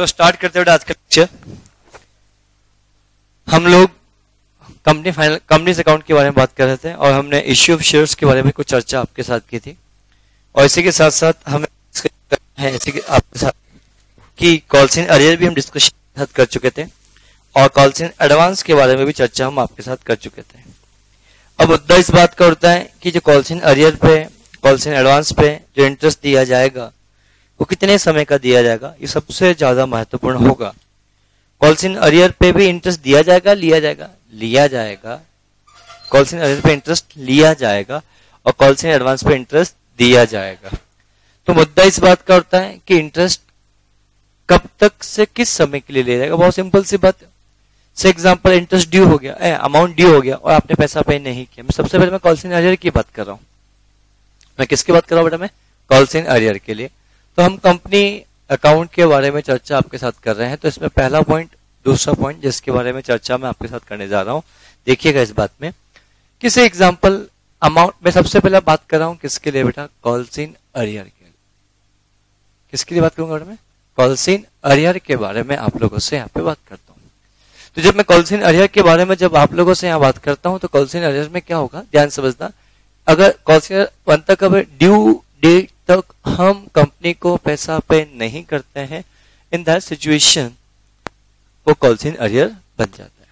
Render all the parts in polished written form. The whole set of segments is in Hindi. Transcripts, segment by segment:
तो स्टार्ट करते हुए आज का लेक्चर हम लोग कंपनीज अकाउंट के बारे में बात कर रहे थे और हमने इश्यू ऑफ शेयर्स के बारे में कुछ चर्चा आपके साथ की थी। और इसी के साथ साथ हमें है इसी के आपके साथ कि कॉल्स इन अरियर भी हम डिस्कशन कर चुके थे और कॉल्स इन एडवांस के बारे में भी चर्चा हम आपके साथ कर चुके थे। अब मुद्दा इस बात का उठता है कि जो कॉल्स इन अरियर पे कॉल्स इन एडवांस पे जो इंटरेस्ट दिया जाएगा वो कितने समय का दिया जाएगा, ये सबसे ज्यादा महत्वपूर्ण होगा। कॉल्स इन अरियर पे भी इंटरेस्ट दिया जाएगा, लिया जाएगा। कॉल्स इन अरियर पे इंटरेस्ट लिया जाएगा और कॉल्स इन एडवांस पे इंटरेस्ट दिया जाएगा। तो मुद्दा इस बात का होता है कि इंटरेस्ट कब तक से किस समय के लिए ले जाएगा। बहुत सिंपल सी बात है। से एग्जांपल इंटरेस्ट ड्यू हो गया, अमाउंट ड्यू हो गया और आपने पैसा पे नहीं किया। मैं सबसे पहले मैं कॉल्स इन अरियर की बात कर रहा हूं। मैं किसकी बात कर रहा हूं बेटा? मैं कॉल्स इन अरियर के लिए। तो हम कंपनी अकाउंट के बारे में चर्चा आपके साथ कर रहे हैं। तो इसमें पहला पॉइंट, दूसरा पॉइंट जिसके बारे में चर्चा मैं आपके साथ करने जा रहा हूं, देखिएगा इस बात में किसी एग्जांपल अमाउंट में सबसे पहले बात कर रहा हूं किसके लिए बेटा? कॉल्स इन अरियर के लिए। किसके लिए बात करूंगा बेटा? मैं कॉल्स इन अरियर के बारे में आप लोगों से यहाँ पे बात करता हूँ। तो जब मैं कॉल्स इन अरियर के बारे में जब आप लोगों से यहाँ बात करता हूँ तो कॉल्स इन अरियर में क्या होगा ध्यान समझना। अगर कॉल्स इन वन तक अगर ड्यू डेट तक हम कंपनी को पैसा पे नहीं करते हैं, इन दैट सिचुएशन वो कॉल्स इन अरियर बन जाता है।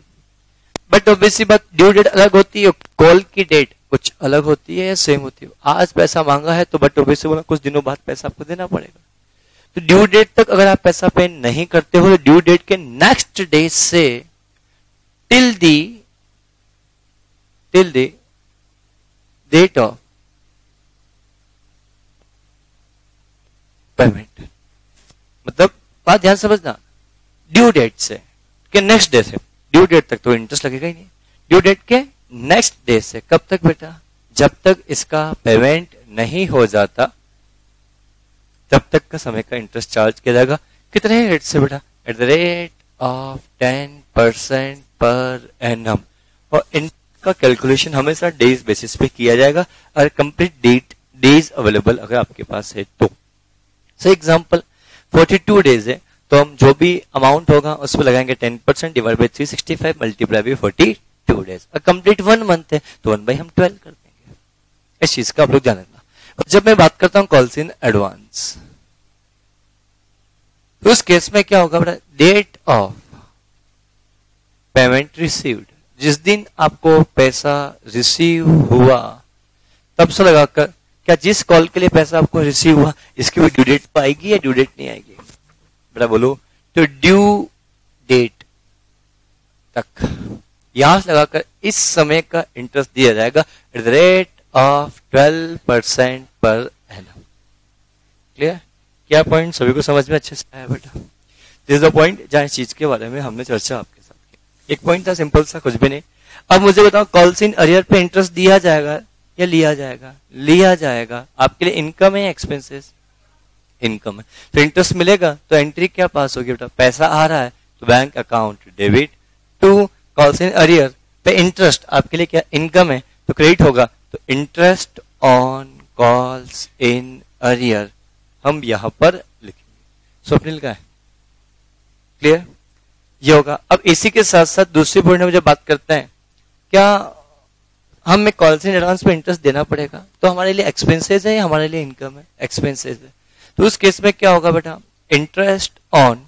बट ऑब्वियसली बात ड्यू डेट अलग होती है, कॉल की डेट कुछ अलग होती है या सेम होती है। आज पैसा मांगा है तो बट ऑब्वियसली बोला कुछ दिनों बाद पैसा आपको देना पड़ेगा। तो ड्यू डेट तक अगर आप पैसा पे नहीं करते हो तो ड्यू डेट के नेक्स्ट डे से till the date of payment, मतलब बात ध्यान समझना, ड्यू डेट से के नेक्स्ट डे से, ड्यू डेट तक तो इंटरेस्ट लगेगा ही नहीं। ड्यू डेट के नेक्स्ट डे से कब तक बेटा? जब तक इसका पेमेंट नहीं हो जाता तब तक का समय का इंटरेस्ट चार्ज किया जाएगा। कितने रेट से बेटा? At the rate of 10% per annum. और इनका कैलकुलेशन हमेशा डेज बेसिस पे किया जाएगा और कंप्लीट डेज अवेलेबल अगर आपके पास है तो। सो एग्जांपल 42 डेज है तो हम जो भी अमाउंट होगा उस पर लगाएंगे 10% divide by 365 multiply by 42 days. और कंप्लीट 1 मंथ है तो 1 बाय हम 12 कर देंगे। इस चीज का आप लोग ध्यान रखना। जब मैं बात करता हूं कॉल्स इन एडवांस तो उस केस में क्या होगा बेटा? डेट ऑफ पेमेंट रिसीव्ड, जिस दिन आपको पैसा रिसीव हुआ तब से लगाकर क्या जिस कॉल के लिए पैसा आपको रिसीव हुआ इसकी भी ड्यू डेट तो आएगी या ड्यू डेट नहीं आएगी बेटा? बोलो। तो ड्यू डेट तक यहां से लगाकर इस समय का इंटरेस्ट दिया जाएगा at the rate of 12% per annum. Clear? क्या पॉइंट सभी को समझ में अच्छे से आया बेटा? दिस इज द पॉइंट जहां इस चीज के बारे में हमने चर्चा आपके साथ की। एक पॉइंट था सिंपल सा, कुछ भी नहीं। अब मुझे बताओ कॉल्स इन अरियर पे इंटरेस्ट दिया जाएगा या लिया जाएगा? लिया जाएगा। आपके लिए इनकम है एक्सपेंसेस? इनकम है। तो इंटरेस्ट मिलेगा तो एंट्री क्या पास होगी बेटा? पैसा आ रहा है तो bank account debit to calls in arrear पे इंटरेस्ट आपके लिए क्या इनकम है तो क्रेडिट होगा। तो interest on calls in arrear हम यहां पर लिखेंगे। स्वप्निल का है? क्लियर? ये होगा। अब इसी के साथ साथ दूसरी पॉइंट में जब बात करते हैं क्या हमें कॉल्स इन एडवांस पे इंटरेस्ट देना पड़ेगा तो हमारे लिए एक्सपेंसेस है या हमारे लिए इनकम है? एक्सपेंसेस है। तो उस केस में क्या होगा बेटा? Interest on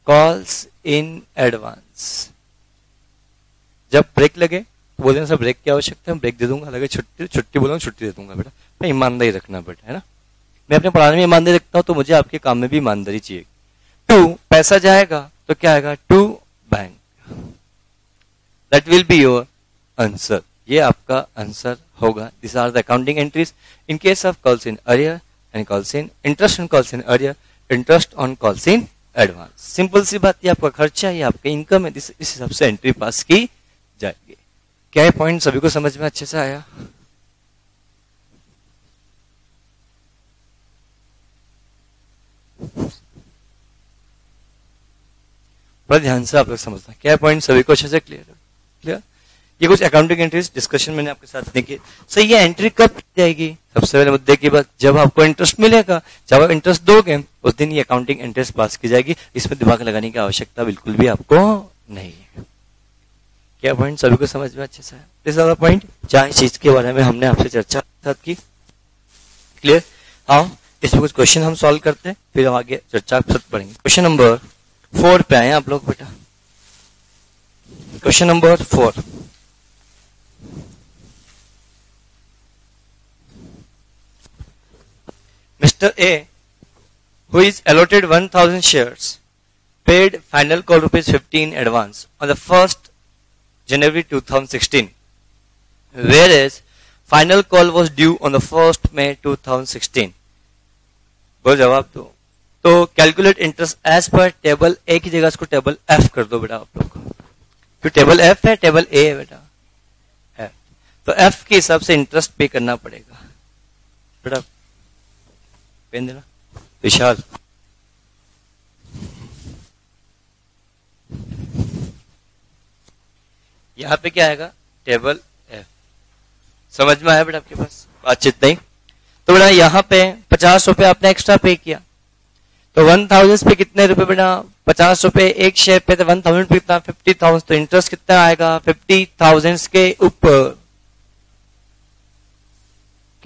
calls in advance. जब ब्रेक लगे तो बोलते हैं सर ब्रेक की आवश्यकता है, ब्रेक दे दूंगा। लगे छुट्टी बोलूंगा छुट्टी दे दूंगा बेटा। मैं ईमानदारी रखना बेटा, है ना? मैं अपने पढ़ाने में ईमानदारी रखता हूं तो मुझे आपके काम में भी ईमानदारी चाहिए। टू पैसा जाएगा तो क्या आएगा? To bank. That will be your answer. ये आपका आंसर होगा। This are the accounting entries in case of calls in arrear and calls in interest on calls in arrear, interest on calls in advance. Simple सी बात, ये आपका खर्चा, ये आपका इनकम है। इस हिसाब से एंट्री पास की जाएगी। क्या ये पॉइंट सभी को समझ में अच्छे से आया? बड़ा ध्यान से आप लोग समझना। क्या पॉइंट सभी को अच्छे से क्लियर? ये कुछ अकाउंटिंग एंट्रीज डिस्कशन मैंने आपके साथ देखी। सही, ये एंट्री कब की जाएगी? सबसे पहले मुद्दे की बात, जब आपको इंटरेस्ट मिलेगा, जब आप इंटरेस्ट दोगे उस दिन ये अकाउंटिंग एंट्रीज पास की जाएगी। इसमें दिमाग लगाने की आवश्यकता बिल्कुल भी आपको नहीं है। क्या पॉइंट सभी को समझ में अच्छे से है? दिस इज द पॉइंट जहां इस चीज के बारे में हमने आपसे चर्चा की। क्लियर? हाँ, इसमें कुछ क्वेश्चन हम सॉल्व करते हैं, फिर हम आगे चर्चा पढ़ेंगे। क्वेश्चन नंबर 4 पे आए आप लोग बेटा। Question number 4, Mr. A, who is allotted 1000 shares, paid final call rupees 15 advance on the 1st January 2016, whereas final call was due on the 1st May 2016. बोल जवाब दो। तो calculate interest as per table A की जगह इसको टेबल एफ कर दो बेटा आप लोग को। क्यों टेबल एफ है, टेबल ए है बेटा एफ। तो एफ के हिसाब से इंटरेस्ट पे करना पड़ेगा बेटा। पेन देना विशाल। यहां पे क्या आएगा? Table F. समझ में आया बेटा आपके पास? बातचीत नहीं? तो बेटा यहाँ पे 50 रुपए आपने एक्स्ट्रा पे किया, तो 1000 पे कितने रुपए बेटा? 50 रुपए एक शेयर पे, तो 1000 पे कितना? 50,000। तो इंटरेस्ट कितना आएगा? 50,000 के ऊपर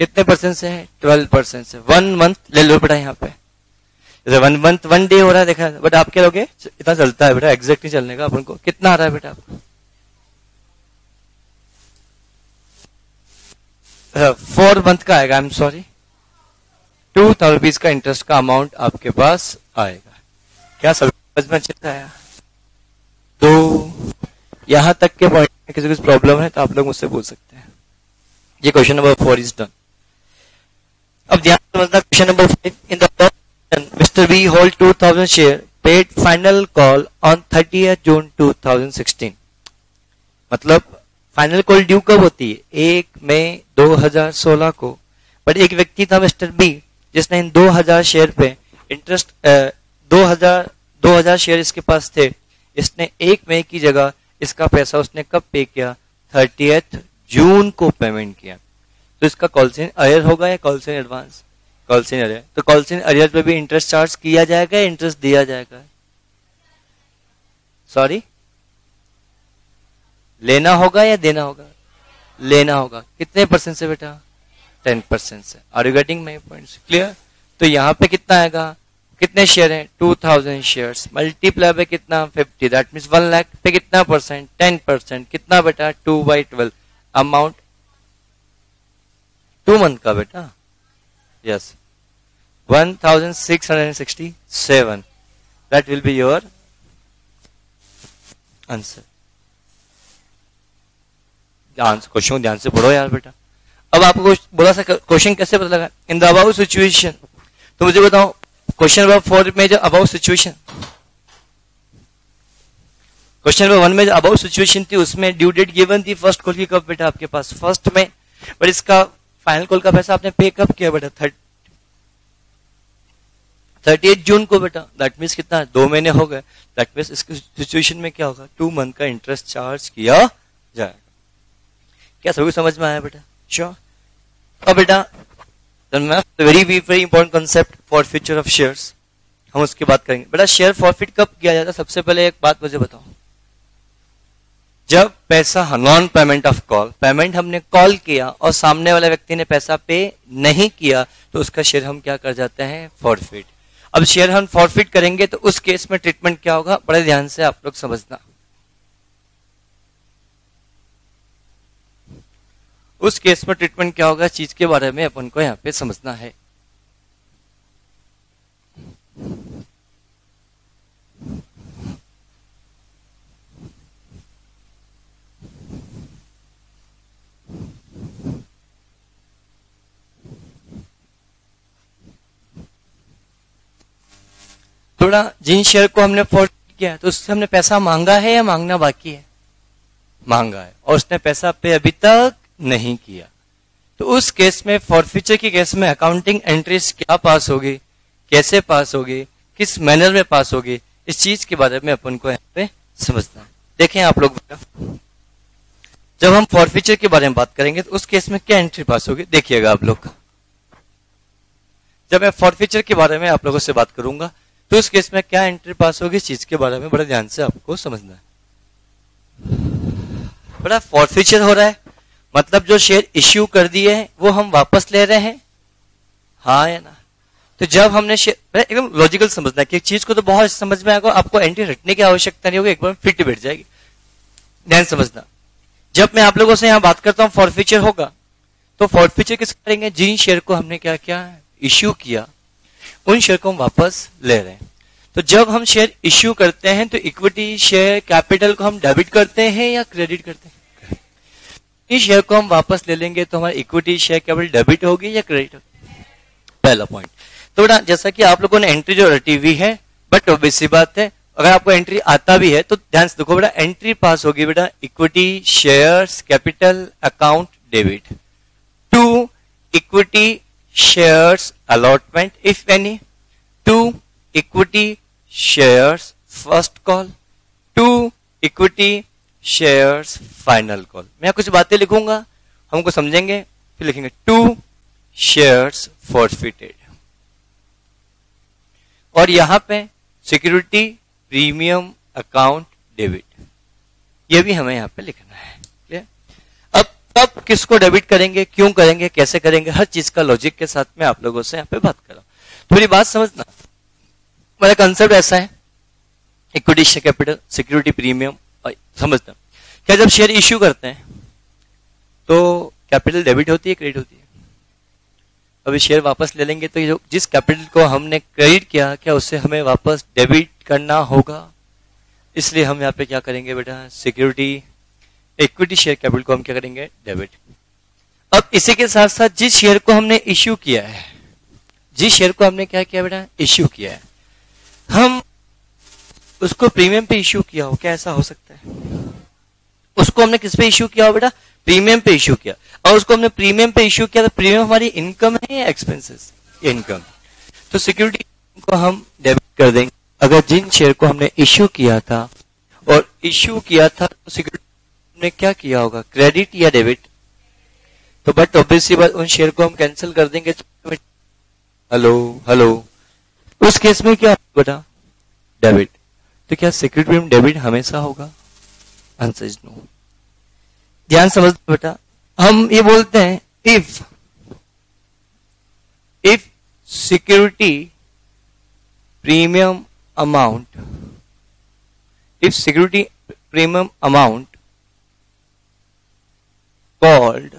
कितने परसेंट से है? 12% से। 1 मंथ ले लो बेटा यहाँ पे। जैसे 1 मंथ 1 डे हो रहा है, देखा बट आप क्या लोगे? इतना चलता है बेटा, एग्जैक्ट नहीं चलने का अपन को। कितना आ रहा है बेटा आपको? 4 मंथ का आएगा। आई एम सॉरी, 2000 रुपीज का इंटरेस्ट का अमाउंट आपके पास आएगा। क्या समझ में अच्छे से आया? तो यहां तक के पॉइंट में किसी कुछ प्रॉब्लम है तो आप लोग मुझसे पूछ सकते हैं। ये क्वेश्चन नंबर 4 इज डन। अब ध्यान से समझना question number 5। In the Mister B hold 2000 share, paid final call on 30th June 2016। मतलब फाइनल कॉल ड्यू कब होती है? 1 मई 2016 को। बट एक व्यक्ति था मिस्टर बी जिसने इन 2000 शेयर पे इंटरेस्ट 2000 शेयर इसके पास थे। इसने 1 मई की जगह इसका पैसा उसने कब पे किया? 30th जून को पेमेंट किया। तो इसका कॉल्स इन अरियर होगा या calls in advance? Calls in arrear. तो कॉल्स इन अरियर पे भी इंटरेस्ट चार्ज किया जाएगा या इंटरेस्ट दिया जाएगा? सॉरी, लेना होगा या देना होगा? लेना होगा। कितने परसेंट से बेटा? 10% से। Are you getting my points? Clear? तो यहां पे कितना आएगा? कितने शेयर हैं? 2000 शेयर्स मल्टीप्लाई बाय कितना? 50। दैट मीन्स 1 लाख पे कितना परसेंट? 10%। कितना बेटा? 2/12। अमाउंट 2 मंथ का बेटा। Yes, 1667। That will be your answer. Question ध्यान से पढ़ो यार बेटा। अब आपको बोला सा क्वेश्चन कैसे पता लगा? In the about situation. तो मुझे बताओ क्वेश्चन नंबर 4 में जो अबाउट सिचुएशन, क्वेश्चन नंबर 1 में जो अबाउट सिचुएशन थी उसमें ड्यू डेट गिवन थी फर्स्ट कॉल की कब बेटा आपके पास? 1st में। बट इसका फाइनल कॉल का पैसा आपने पे कब किया बेटा? 30th जून को बेटा। दैट मीन्स कितना? 2 महीने हो गए। दैट मीन्स इसकी सिचुएशन में क्या होगा? 2 मंथ का इंटरेस्ट चार्ज किया जाएगा। क्या सभी समझ में आया बेटा? श्योर। अब बेटा very important concept for future of shares, हम उसकी बात करेंगे। बेटा शेयर फॉरफिट कब किया जाता है? सबसे पहले एक बात मुझे बताओ, जब पैसा non payment of call, payment हमने कॉल किया और सामने वाले व्यक्ति ने पैसा पे नहीं किया तो उसका शेयर हम क्या कर जाते हैं? फॉरफिट। अब शेयर हम फॉरफिट करेंगे तो उस केस में ट्रीटमेंट क्या होगा? बड़े ध्यान से आप लोग समझना। उस केस में ट्रीटमेंट क्या होगा, चीज के बारे में अपन को यहां पे समझना है। थोड़ा जिन शेयर को हमने फॉरफिट किया तो उससे हमने पैसा मांगा है या मांगना बाकी है? मांगा है, और उसने पैसा पे अभी तक नहीं किया। तो उस केस में फॉरफिचर की केस में अकाउंटिंग एंट्रीज क्या पास होगी, कैसे पास होगी, किस मैनर में पास होगी, इस चीज के बारे में अपन को यहाँ पे समझना है। देखें आप लोग बेटा, जब हम फॉरफीचर के बारे में बात करेंगे तो उस केस में क्या एंट्री पास होगी, देखिएगा आप लोग। जब मैं फॉरफीचर के बारे में आप लोगों से बात करूंगा तो उस केस में क्या एंट्री पास होगी, इस चीज के बारे में बड़े ध्यान से आपको समझना है। बड़ा फॉरफीचर हो रहा है मतलब जो शेयर इश्यू कर दिए हैं वो हम वापस ले रहे हैं, हाँ या ना। तो जब हमने शेयर, एकदम लॉजिकल समझना है कि एक चीज को तो बहुत समझ में आएगा, आपको एंट्री रटने की आवश्यकता नहीं होगी, एक बार फिट बैठ जाएगी। ध्यान समझना, जब मैं आप लोगों से यहां बात करता हूं फॉरफीचर होगा तो फॉरफीचर किस करेंगे, जिन शेयर को हमने क्या किया, इश्यू किया, उन शेयर को हम वापस ले रहे हैं। तो जब हम शेयर इश्यू करते हैं तो इक्विटी शेयर कैपिटल को हम डेबिट करते हैं या क्रेडिट करते हैं, इस शेयर को हम वापस ले लेंगे तो हमारी इक्विटी शेयर कैपिटल डेबिट होगी या क्रेडिट होगी, पहला पॉइंट। तो बेटा जैसा कि आप लोगों ने एंट्री जो रटी हुई है, बट ऑब्वियस सी बात है अगर आपको एंट्री आता भी है तो ध्यान से देखो बेटा, एंट्री पास होगी बेटा equity shares capital account debit to equity shares allotment if any, to equity shares first call, to equity shares final call। मैं कुछ बातें लिखूंगा, हमको समझेंगे, फिर लिखेंगे to shares forfeited। और यहां पे सिक्योरिटी प्रीमियम अकाउंट डेबिट, ये भी हमें यहां पे लिखना है। कब किसको डेबिट करेंगे, क्यों करेंगे, कैसे करेंगे, हर चीज का लॉजिक के साथ में आप लोगों से यहाँ पे बात कर रहा हूं। तो मेरी बात समझना, मेरा कंसेप्ट ऐसा है, equity share capital security premium समझना। क्या जब शेयर इश्यू करते हैं तो कैपिटल डेबिट होती है क्रेडिट होती है? अभी शेयर वापस ले लेंगे तो ये जो जिस कैपिटल को हमने क्रेडिट किया क्या उससे हमें वापस डेबिट करना होगा, इसलिए हम यहाँ पे क्या करेंगे बेटा, सिक्योरिटी इक्विटी शेयर कैपिटल को हम क्या करेंगे, डेबिट। अब इसी के साथ साथ जिस शेयर को हमने इश्यू किया है, जिस शेयर को हमने क्या किया बेटा, इश्यू किया है, हम उसको प्रीमियम पे इश्यू किया हो, क्या ऐसा हो सकता है? उसको हमने किस पे इश्यू किया हो बेटा, प्रीमियम पे इश्यू किया, और उसको हमने प्रीमियम पे इश्यू किया तो प्रीमियम हमारी इनकम है या एक्सपेंसेस, इनकम। तो सिक्योरिटी को हम डेबिट कर देंगे। अगर जिन शेयर को हमने इश्यू किया था और इश्यू किया था तो सिक्योरिटी ने क्या किया होगा, क्रेडिट या डेबिट? तो बट ऑब्वियसली बात, उन शेयर को हम कैंसिल कर देंगे तो हेलो उस केस में क्या बेटा, डेबिट। तो क्या सिक्योरिटी प्रीमियम डेबिट हमेशा होगा? Answer is no. ध्यान समझ बेटा, हम ये बोलते हैं if security premium amount, if security premium amount called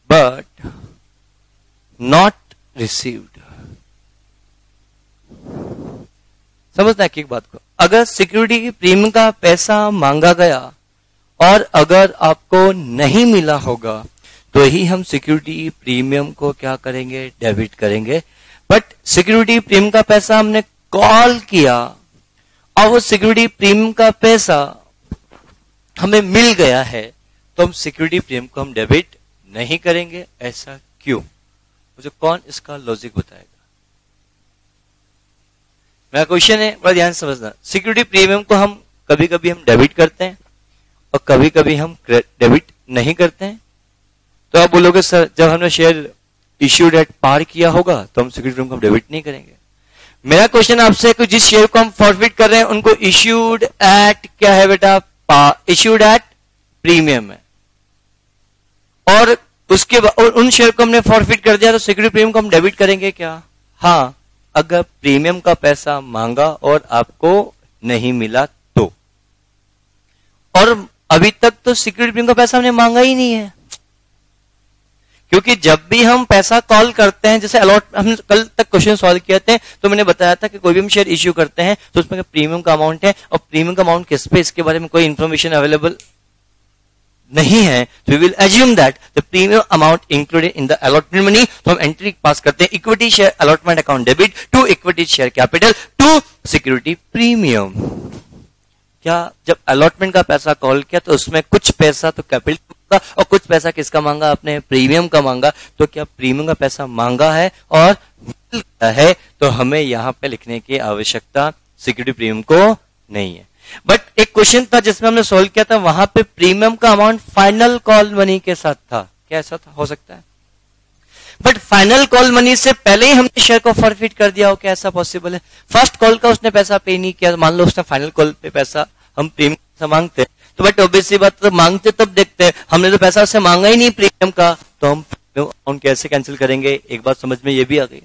but not received। समझना है कि एक बात को, अगर सिक्योरिटी की प्रीमियम का पैसा मांगा गया और अगर आपको नहीं मिला होगा तो ही हम सिक्योरिटी प्रीमियम को क्या करेंगे, डेबिट करेंगे। बट सिक्योरिटी प्रीमियम का पैसा हमने कॉल किया और वो सिक्योरिटी प्रीमियम का पैसा हमें मिल गया है तो हम सिक्योरिटी प्रीमियम को हम डेबिट नहीं करेंगे। ऐसा क्यों? मुझे कौन इसका लॉजिक बताएगा? मेरा क्वेश्चन है, बड़ा ध्यान समझना। सिक्योरिटी प्रीमियम को हम कभी कभी हम डेबिट करते हैं और कभी कभी हम डेबिट नहीं करते हैं। तो आप बोलोगे सर जब हमने शेयर इश्यूड एट पार किया होगा तो हम सिक्योरिटी प्रीमियम को हम डेबिट नहीं करेंगे। मेरा क्वेश्चन आपसे कि जिस शेयर को हम फॉरफिट कर रहे हैं उनको इश्यूड एट क्या है बेटा, इश्यूड एट प्रीमियम है, और उसके बाद उन शेयर को हमने फॉरफिट कर दिया तो सिक्योरिटी प्रीमियम को हम डेबिट करेंगे क्या? हाँ, अगर प्रीमियम का पैसा मांगा और आपको नहीं मिला तो। और अभी तक तो सिक्योरिटी प्रीमियम का पैसा हमने मांगा ही नहीं है, क्योंकि जब भी हम पैसा कॉल करते हैं, जैसे अलॉट हमने कल तक क्वेश्चन सॉल्व किए थे तो मैंने बताया था कि कोई भी हम शेयर इश्यू करते हैं तो उसमें प्रीमियम का अमाउंट है और प्रीमियम का अमाउंट किस पे, इसके बारे में कोई इंफॉर्मेशन अवेलेबल नहीं है। तो we will assume that the premium amount included in the allotment money. तो हम एंट्री पास करते हैं equity share allotment account debit to equity share capital to security premium. क्या जब अलॉटमेंट का पैसा कॉल किया तो उसमें कुछ पैसा तो कैपिटल का और कुछ पैसा किसका मांगा आपने, प्रीमियम का मांगा। तो क्या प्रीमियम का पैसा मांगा है और मिल गया है तो हमें यहां पे लिखने की आवश्यकता सिक्योरिटी प्रीमियम को नहीं है। बट एक क्वेश्चन था जिसमें हमने सोल्व किया था, वहां पे प्रीमियम का अमाउंट फाइनल कॉल मनी के साथ था। क्या ऐसा था? हो सकता है। बट फाइनल कॉल मनी से पहले ही हमने शेयर को फॉरफिट कर दिया हो, क्या ऐसा पॉसिबल है? फर्स्ट कॉल का उसने पैसा पे नहीं किया, मान लो उसने फाइनल कॉल पे पैसा, हम प्रीमियम मांगते हैं तो बट ऑब्वियसली बात, तो मांगते तब देखते हैं, हमने तो पैसा उससे मांगा ही नहीं प्रीमियम का, तो हम अमाउंट कैसे कैंसिल करेंगे? एक बात समझ में ये भी आ गई।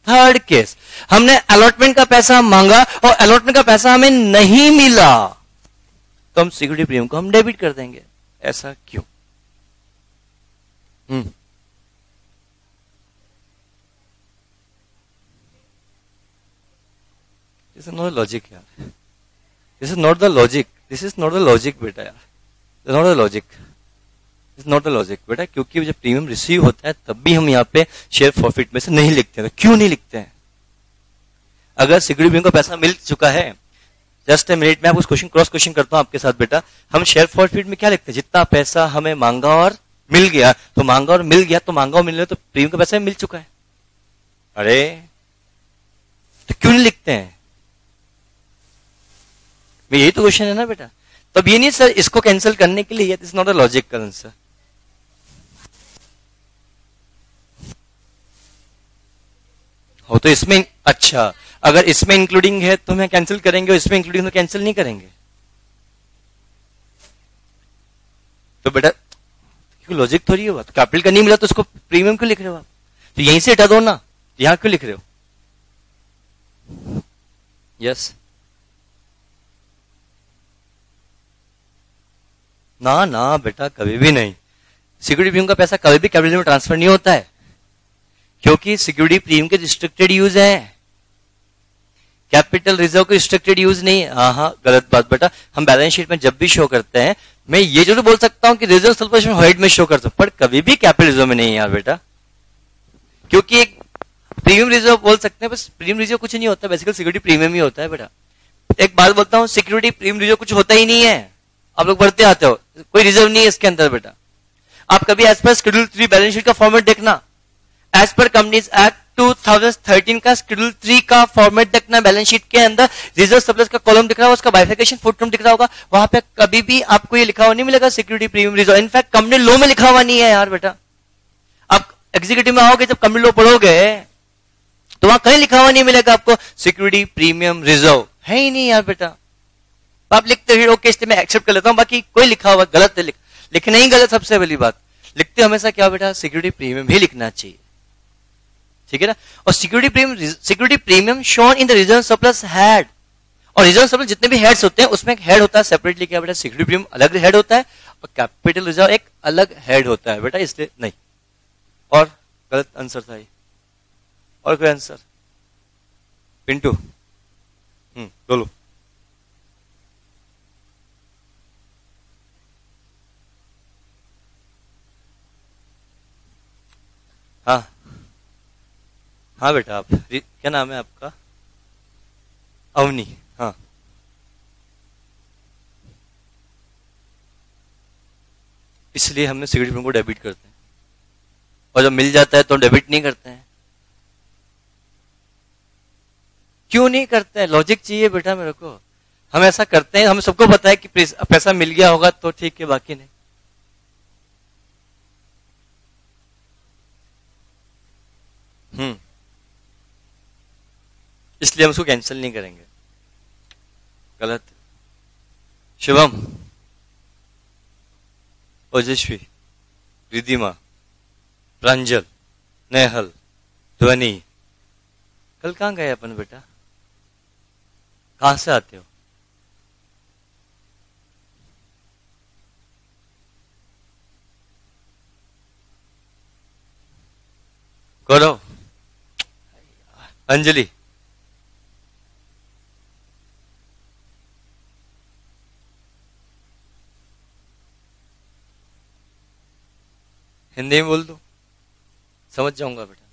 थर्ड केस, हमने अलॉटमेंट का पैसा मांगा और अलॉटमेंट का पैसा हमें नहीं मिला, तो हम सिक्योरिटी प्रीमियम को हम डेबिट कर देंगे। ऐसा क्यों? दिस इज नॉट लॉजिक यार, this is not the logic, this is not the logic बेटा यार, this not the logic, this not the logic बेटा। क्योंकि जब प्रीमियम रिसीव होता है तब भी हम यहाँ पे शेयर प्रॉफिट में से नहीं लिखते हैं। तो क्यों नहीं लिखते हैं? अगर सिक्योरिटी प्रीमियम का पैसा मिल चुका है, जस्ट ए मिनट में आपको क्वेश्चन क्रॉस क्वेश्चन करता हूं आपके साथ बेटा, हम शेयर प्रॉफिट में क्या लिखते हैं? जितना पैसा हमें मांगा और मिल गया, तो मांगा और मिल गया, तो मांगा और मिल गया तो प्रीमियम का पैसा मिल चुका है। अरे तो क्यों नहीं लिखते हैं? यही तो क्वेश्चन है ना बेटा। तब ये नहीं सर इसको कैंसिल करने के लिए, this not a logical answer. हो तो इसमें अच्छा, अगर इसमें इंक्लूडिंग है तो मैं कैंसिल करेंगे और इसमें इंक्लूडिंग तो कैंसिल नहीं करेंगे। तो बेटा क्यों लॉजिक थोड़ी हुआ? तो कैपिटल का नहीं मिला तो उसको प्रीमियम क्यों लिख रहे हो आप? तो यहीं से हटा दो ना, यहां क्यों लिख रहे हो? यस ना ना बेटा, कभी भी नहीं। सिक्योरिटी प्रीमियम का पैसा कभी भी कैपिटल में ट्रांसफर नहीं होता है, क्योंकि सिक्योरिटी प्रीमियम के रिस्ट्रिक्टेड यूज है, कैपिटल रिजर्व के रिस्ट्रिक्टेड यूज नहीं है। हाँ गलत बात बेटा, हम बैलेंस शीट में जब भी शो करते हैं, मैं ये जरूर बोल सकता हूं कि रिजर्व सरप्लस हेड में शो कर सकता हूं, पर कभी भी कैपिटल रिजर्व में नहीं है यार बेटा। क्योंकि एक प्रीमियम रिजर्व बोल सकते हैं, बस प्रीमियम रिजर्व कुछ नहीं होता, बेसिकली सिक्योरिटी प्रीमियम ही होता है बेटा। एक बात बोलता हूं, सिक्योरिटी प्रीमियम रिजर्व कुछ होता ही नहीं है, आप लोग बढ़ते आते हो, कोई रिजर्व नहीं है इसके अंदर बेटा। आप कभी as per schedule 3 balance sheet का फॉर्मेट देखना, एज पर कंपनीज एक्ट 2013 का शेड्यूल 3 का फॉर्मेट देखना, बैलेंस शीट के अंदर रिजर्व सरप्लस का कॉलम दिख रहा होगा, उसका बाइफिकेशन फुटनोट दिख रहा होगा, वहां पे कभी भी आपको ये लिखा हुआ नहीं मिलेगा security premium reserve. In fact company law में लिखा हुआ नहीं है यार बेटा। आप एग्जीक्यूटिव में आओगे, जब कंपनी लॉ पढ़ोगे तो वहां कहीं लिखा हुआ नहीं मिलेगा आपको सिक्योरिटी प्रीमियम रिजर्व, है ही नहीं यार बेटा। आप लिखते हो ओके, इसलिए मैं एक्सेप्ट कर लेता हूं, बाकी कोई लिखा हुआ गलत है, लिखना ही गलत। सबसे पहली बात, लिखते हमेशा क्या बेटा, सिक्योरिटी प्रीमियम ही लिखना चाहिए, ठीक है ना। और security premium shown in the reserve surplus head, और रिजर्व सरप्लस जितने भी हेड्स होते हैं उसमें एक हेड होता है सेपरेटली, क्या बेटा, सिक्योरिटी प्रीमियम अलग हेड होता है और कैपिटल रिजर्व एक अलग हेड होता है बेटा, इसलिए नहीं। और गलत आंसर था ये। और कोई आंसर? पिंटू बोलो। हाँ हाँ बेटा, आप क्या नाम है आपका? अवनी। हाँ इसलिए हमने सिक्योरिटी प्रीमियम को डेबिट करते हैं, और जब मिल जाता है तो डेबिट नहीं करते हैं। क्यों नहीं करते हैं? लॉजिक चाहिए बेटा मेरे को। हम ऐसा करते हैं, हमें सबको पता है कि पैसा मिल गया होगा तो ठीक है, बाकी नहीं। इसलिए हम उसको कैंसिल नहीं करेंगे। गलत। शिवम, ओजस्वी, रिधिमा, प्रांजल, नेहल, ध्वनि, कल कहां गए अपन बेटा? कहां से आते हो? गौरव, अंजलि, हिंदी में बोल दो, समझ जाऊंगा बेटा।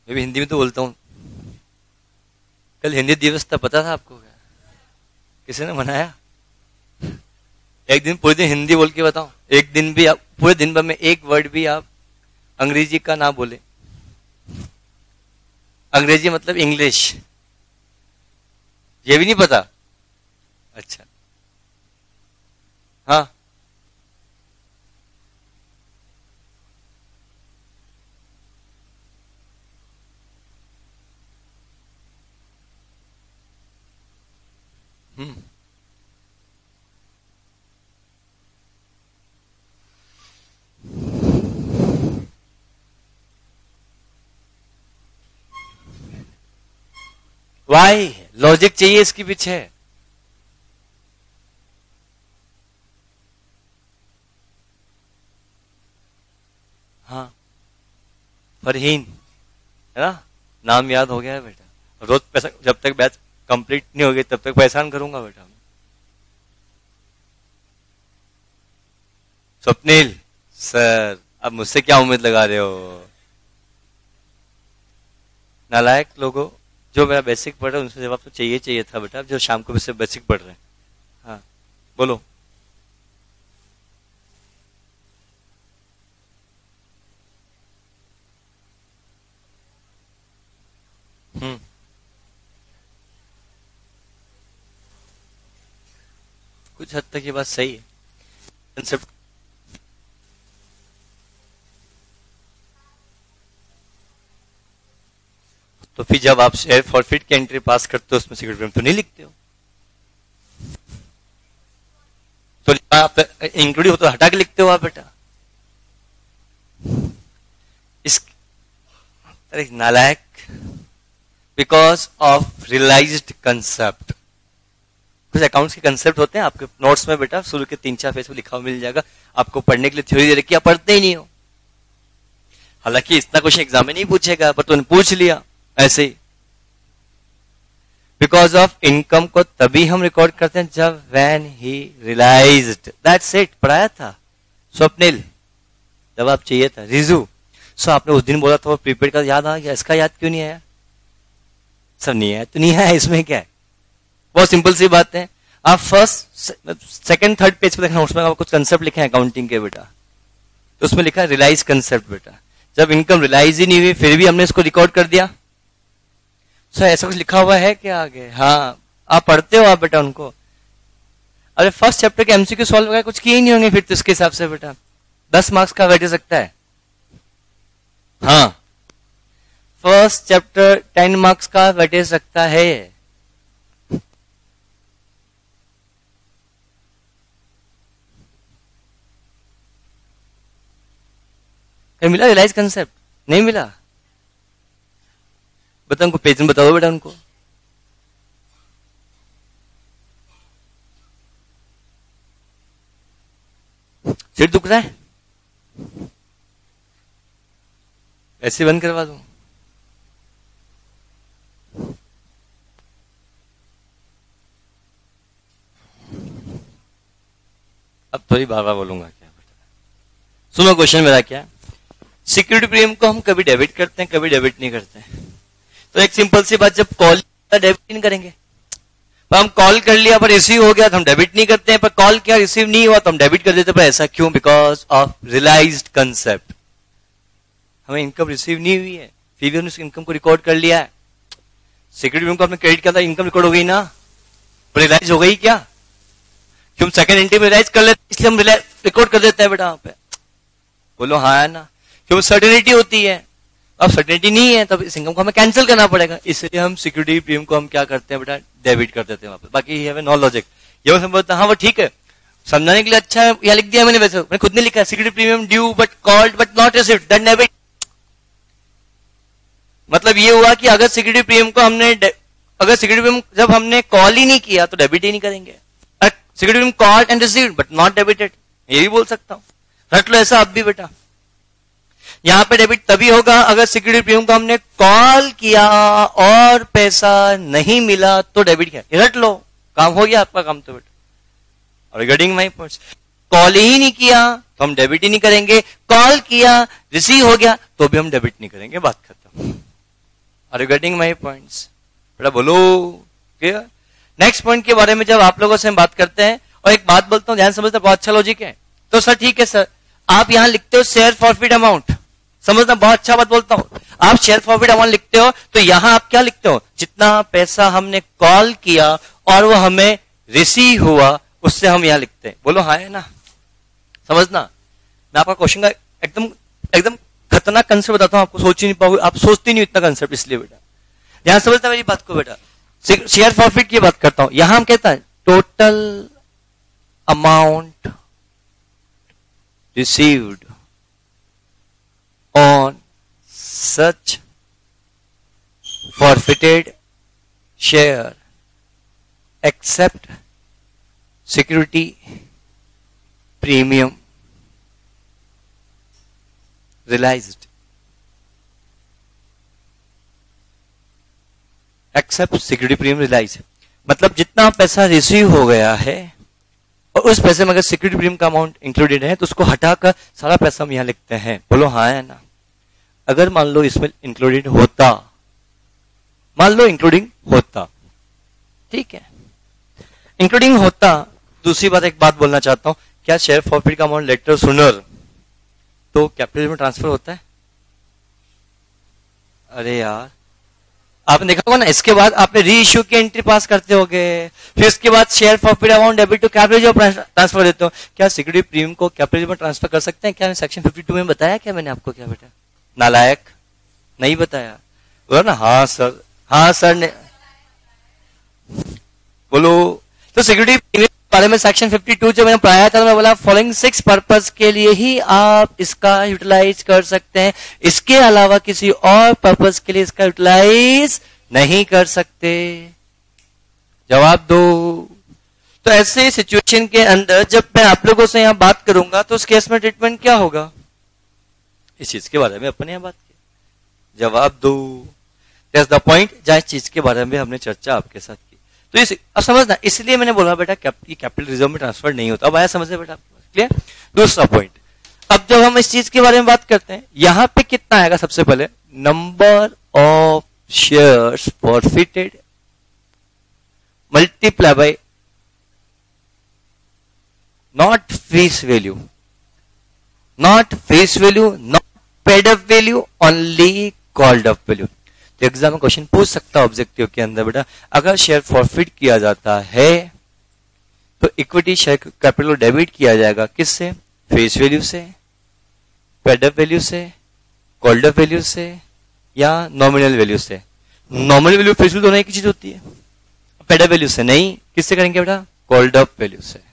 मैं भी हिंदी में तो बोलता हूं। कल हिंदी दिवस था, पता था आपको? क्या किसी ने मनाया? एक दिन पूरे दिन हिंदी बोल के बताओ, एक दिन भी आप पूरे दिन भर में एक वर्ड भी आप अंग्रेजी का ना बोले। अंग्रेजी मतलब इंग्लिश, ये भी नहीं पता अच्छा, हाँ, हम्म, वाई लॉजिक चाहिए इसके पीछे। हाँ, फरहीन है ना, नाम याद हो गया है बेटा। रोज पैसा, जब तक बैच कंप्लीट नहीं होगी तब तक परेशान करूंगा बेटा। स्वप्निल सर, अब मुझसे क्या उम्मीद लगा रहे हो? नालायक लोगों, जो मेरा बेसिक पढ़ रहे हैं उनसे जवाब तो चाहिए चाहिए था बेटा, जो शाम को मुझसे बेसिक पढ़ रहे हैं। हाँ, बोलो। हम्म, कुछ हद तक ये बात सही है, कंसेप्ट। तो फिर जब आप शेयर फॉरफिट की एंट्री पास करते हो उसमें सिक्योरिटी प्रीमियम तो नहीं लिखते हो, तो आप इंक्लूडिंग हो तो हटा के लिखते हो आप बेटा। इस अरे नालायक, बिकॉज ऑफ रियलाइज्ड कंसेप्ट। कुछ अकाउंट्स के कंसेप्ट होते हैं आपके नोट्स में बेटा, शुरू के 3-4 पेज में लिखा हुआ मिल जाएगा आपको, पढ़ने के लिए थ्योरी दे रखी, आप पढ़ते ही नहीं हो। हालांकि इतना क्वेश्चन एग्जाम में नहीं पूछेगा, पर तूने पूछ लिया ऐसे ही। बिकॉज ऑफ इनकम को तभी हम रिकॉर्ड करते हैं जब when he realised, that's it. पढ़ाया था स्वप्निल, जवाब चाहिए था रिजू। सो आपने उस दिन बोला था वो प्रीपेड का याद आ गया, इसका याद क्यों नहीं आया? सब नहीं आया तो नहीं आया, इसमें क्या है, बहुत सिंपल सी बात है। आप फर्स्ट सेकंड थर्ड पेज पे देखना, उसमें कुछ कंसेप्ट लिखे हैं अकाउंटिंग के बेटा, तो उसमें लिखा है रियलाइज कंसेप्ट बेटा। जब इनकम रियलाइज ही नहीं हुई फिर भी हमने इसको रिकॉर्ड कर दिया। सो ऐसा कुछ लिखा हुआ है क्या आगे? हाँ, आप पढ़ते हो आप बेटा उनको। अरे फर्स्ट चैप्टर के एमसीक्यू सॉल्व वगैरह कुछ किए ही नहीं होंगे फिर तो इसके हिसाब से बेटा 10 मार्क्स का बैठ सकता है। हाँ, फर्स्ट चैप्टर 10 मार्क्स का बैठे सकता है। कहीं मिला रियलाइज कंसेप्ट? नहीं मिला। बता उनको, पेज में बताओ बेटा उनको। सिर दुख रहा है, ऐसे बंद करवा दूं? अब थोड़ी बार बार बोलूंगा क्या बेटा? सुनो क्वेश्चन मेरा क्या, सिक्योरिटी प्रीमियम को हम कभी डेबिट करते हैं कभी डेबिट नहीं करते हैं। तो एक सिंपल सी बात, जब कॉल डेबिट नहीं करेंगे, पर हम कॉल कर लिया पर रिसीव हो गया तो हम डेबिट नहीं करते हैं, पर कॉल किया रिसीव नहीं हुआ तो हम डेबिट कर देते हैं। पर ऐसा क्यों? Because of realised concept. हमें इनकम रिसीव नहीं हुई है फिर भी हमने उस इनकम को रिकॉर्ड कर लिया है। सिक्योरिटी प्रीमियम को हमने क्रेडिट किया था, इनकम रिकॉर्ड हो गई ना, रियलाइज हो गई क्या? क्यों हम सेकंड एंट्री में रियलाइज कर लेते, इसलिए हम रिकॉर्ड कर देते हैं बेटा वहां पे। बोलो हाँ है ना, क्यों सर्टेनिटी होती है। अब सर्टेनिटी नहीं है तब इस इनकम को हमें कैंसिल करना पड़ेगा, इसलिए हम सिक्योरिटी प्रीमियम को हम क्या करते हैं बेटा, डेबिट कर देते हैं वहां पे। बाकी ये नो लॉजिक, ये समझता हाँ वो ठीक है, समझाने के लिए अच्छा है, यहाँ लिख दिया मैंने, वैसे मैंने खुद ने लिखा security premium due but called but not received that debit. मतलब ये हुआ कि अगर सिक्योरिटी प्रीमियम को हमने, अगर सिक्योरिटी प्रीमियम जब हमने कॉल ही नहीं किया तो डेबिट ही नहीं करेंगे। Security premium called and received but not debited, ये भी बोल सकता हूं, रट लो ऐसा अब भी बेटा। यहां पे डेबिट तभी होगा अगर सिक्योरिटी प्रीमियम को हमने कॉल किया और पैसा नहीं मिला तो डेबिट किया, रट लो, काम हो गया आपका काम तो बेटा। रिगार्डिंग माई पॉइंट्स, कॉल ही नहीं किया तो हम डेबिट ही नहीं करेंगे, कॉल किया रिसीव हो गया तो भी हम डेबिट नहीं करेंगे, बात खत्म। रिगार्डिंग माई पॉइंट्स बेटा बोलो क्लियर। नेक्स्ट पॉइंट के बारे में जब आप लोगों से हम बात करते हैं, और एक बात बोलता हूं ध्यान समझना, बहुत अच्छा लॉजिक है। तो सर ठीक है सर, आप यहां लिखते हो शेयर फॉरफिट अमाउंट, समझना बहुत अच्छा बात बोलता हूं। आप शेयर फॉरफिट अमाउंट लिखते हो तो यहां आप क्या लिखते हो, जितना पैसा हमने कॉल किया और वो हमें रिसीव हुआ उससे हम यहां लिखते हैं। बोलो हाँ है ना? समझना, मैं आपका क्वेश्चन का एकदम एकदम खतरनाक कंसेप्ट बताता हूं, आपको सोच ही नहीं पाओगे, आप सोचती नहीं इतना कंसेप्ट, इसलिए बेटा ध्यान समझना मेरी बात को। बेटा शेयर प्रॉफिट की बात करता हूं, यहां हम कहता है total amount received on such forfeited share except security premium realized, except security premium realized मतलब जितना पैसा रिसीव हो गया है और उस पैसे में अगर सिक्योरिटी प्रीमियम का अमाउंट इंक्लूडेड है तो उसको हटाकर सारा पैसा हम यहां लिखते हैं। बोलो हाँ है ना? अगर मान लो इसमें इंक्लूडेड होता, मान लो इंक्लूडिंग होता, ठीक है, इंक्लूडिंग होता। दूसरी बात, एक बात बोलना चाहता हूं, क्या शेयर फॉरफिट का अमाउंट लेटर सुनर तो कैपिटल में ट्रांसफर होता है? अरे यार आपने देखा होगा ना, इसके बाद आपने री इश्यू की एंट्री पास करते होगे, फिर इसके बाद share forfeit amount debit to capital transfer देते हो। क्या सिक्योरिटी प्रीमियम को कैपिटल में ट्रांसफर कर सकते हैं? क्या सेक्शन 52 में बताया क्या मैंने आपको? क्या बेटा नालायक, नहीं बताया? बोलो ना हाँ सर, हाँ सर ने। बोलो तो सिक्योरिटी प्रीमियम के बारे में सेक्शन 52 जो मैंने पढ़ाया था, मैं बोला फॉलोइंग 6 पर्पस के लिए ही आप इसका यूटिलाइज कर सकते हैं, इसके अलावा किसी और पर्पस के लिए इसका यूटिलाइज नहीं कर सकते। जवाब दो। तो ऐसे सिचुएशन के अंदर जब मैं आप लोगों से यहां बात करूंगा तो उस केस में ट्रीटमेंट क्या होगा, इस चीज के बारे में अपन यहां बात की। जवाब दो। दैट्स द पॉइंट जहां इस चीज के बारे में हमने चर्चा आपके साथ की। तो इस अब समझना, इसलिए मैंने बोला बेटा कैपिटल रिजर्व में ट्रांसफर नहीं होता। अब आया समझ बेटा? क्लियर? दूसरा पॉइंट, अब जब हम इस चीज के बारे में बात करते हैं, यहां पे कितना आएगा? सबसे पहले number of shares forfeited multiply by not face value, not face value, not paid up value, only called up value. तो एग्जाम में क्वेश्चन पूछ सकता है ऑब्जेक्टिव के अंदर बेटा, अगर शेयर फॉरफिट किया जाता है तो इक्विटी शेयर कैपिटल डेबिट किया जाएगा किससे? फेस वैल्यू से, पेड अप वैल्यू से, कॉल्ड अप वैल्यू से या नॉमिनल वैल्यू से? नॉमिनल वैल्यू फेस वैल्यू दोनों एक ही चीज होती है। पेड अप वैल्यू से नहीं, किससे करेंगे बेटा? कॉल्ड अप वैल्यू से।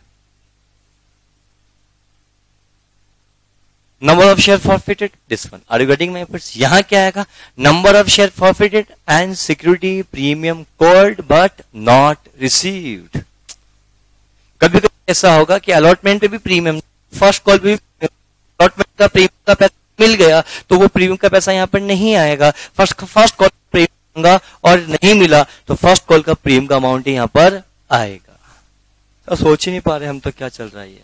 Number of share forfeited, this one. Are you getting my points? यहां क्या आएगा? Number of share forfeited and security premium called but not received. कभी कभी ऐसा होगा कि अलॉटमेंट पे भी प्रीमियम, फर्स्ट कॉल पे भी अलॉटमेंट का प्रीमियम का पैसा मिल गया तो वो प्रीमियम का पैसा यहां पर नहीं आएगा। फर्स्ट कॉल प्रीमियम और नहीं मिला तो फर्स्ट कॉल का प्रीमियम का अमाउंट यहां पर आएगा। तो सोच ही नहीं पा रहे हम तो क्या चल रहा है,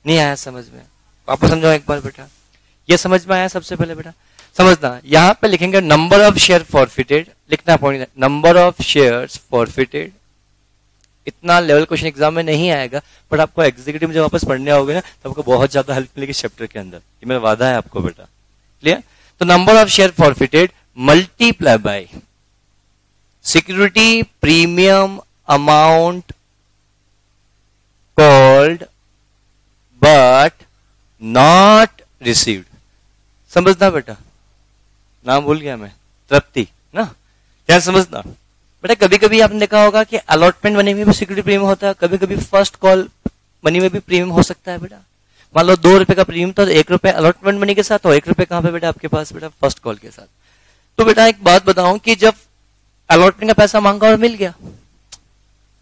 नहीं आया समझ में? आपको समझाओ एक बार बेटा, ये समझ में आया? सबसे पहले बेटा समझना, यहां पे लिखेंगे नंबर ऑफ शेयर फॉरफिटेड, लिखना point number of shares forfeited. इतना लेवल क्वेश्चन एग्जाम में नहीं आएगा, बट आपको एग्जीक्यूटिव में जब वापस पढ़ने आओगे ना तो आपको बहुत ज्यादा हेल्प मिलेगी चैप्टर के अंदर, ये मेरा वादा है आपको बेटा। क्लियर? तो number of share forfeited multiply by security premium amount called but not received. समझना बेटा, नाम भूल गया मैं, तृप्ति ना, क्या समझना बेटा? कभी कभी आपने देखा होगा कि अलॉटमेंट मनी में भी सिक्योरिटी प्रीमियम होता है, कभी कभी फर्स्ट कॉल मनी में भी प्रीमियम हो सकता है बेटा। मान लो 2 रुपए का प्रीमियम था तो 1 रुपए अलॉटमेंट मनी के साथ और 1 रुपए कहां पे बेटा आपके पास? बेटा फर्स्ट कॉल के साथ। तो बेटा एक बात बताऊं कि जब अलॉटमेंट का पैसा मांगा और मिल गया,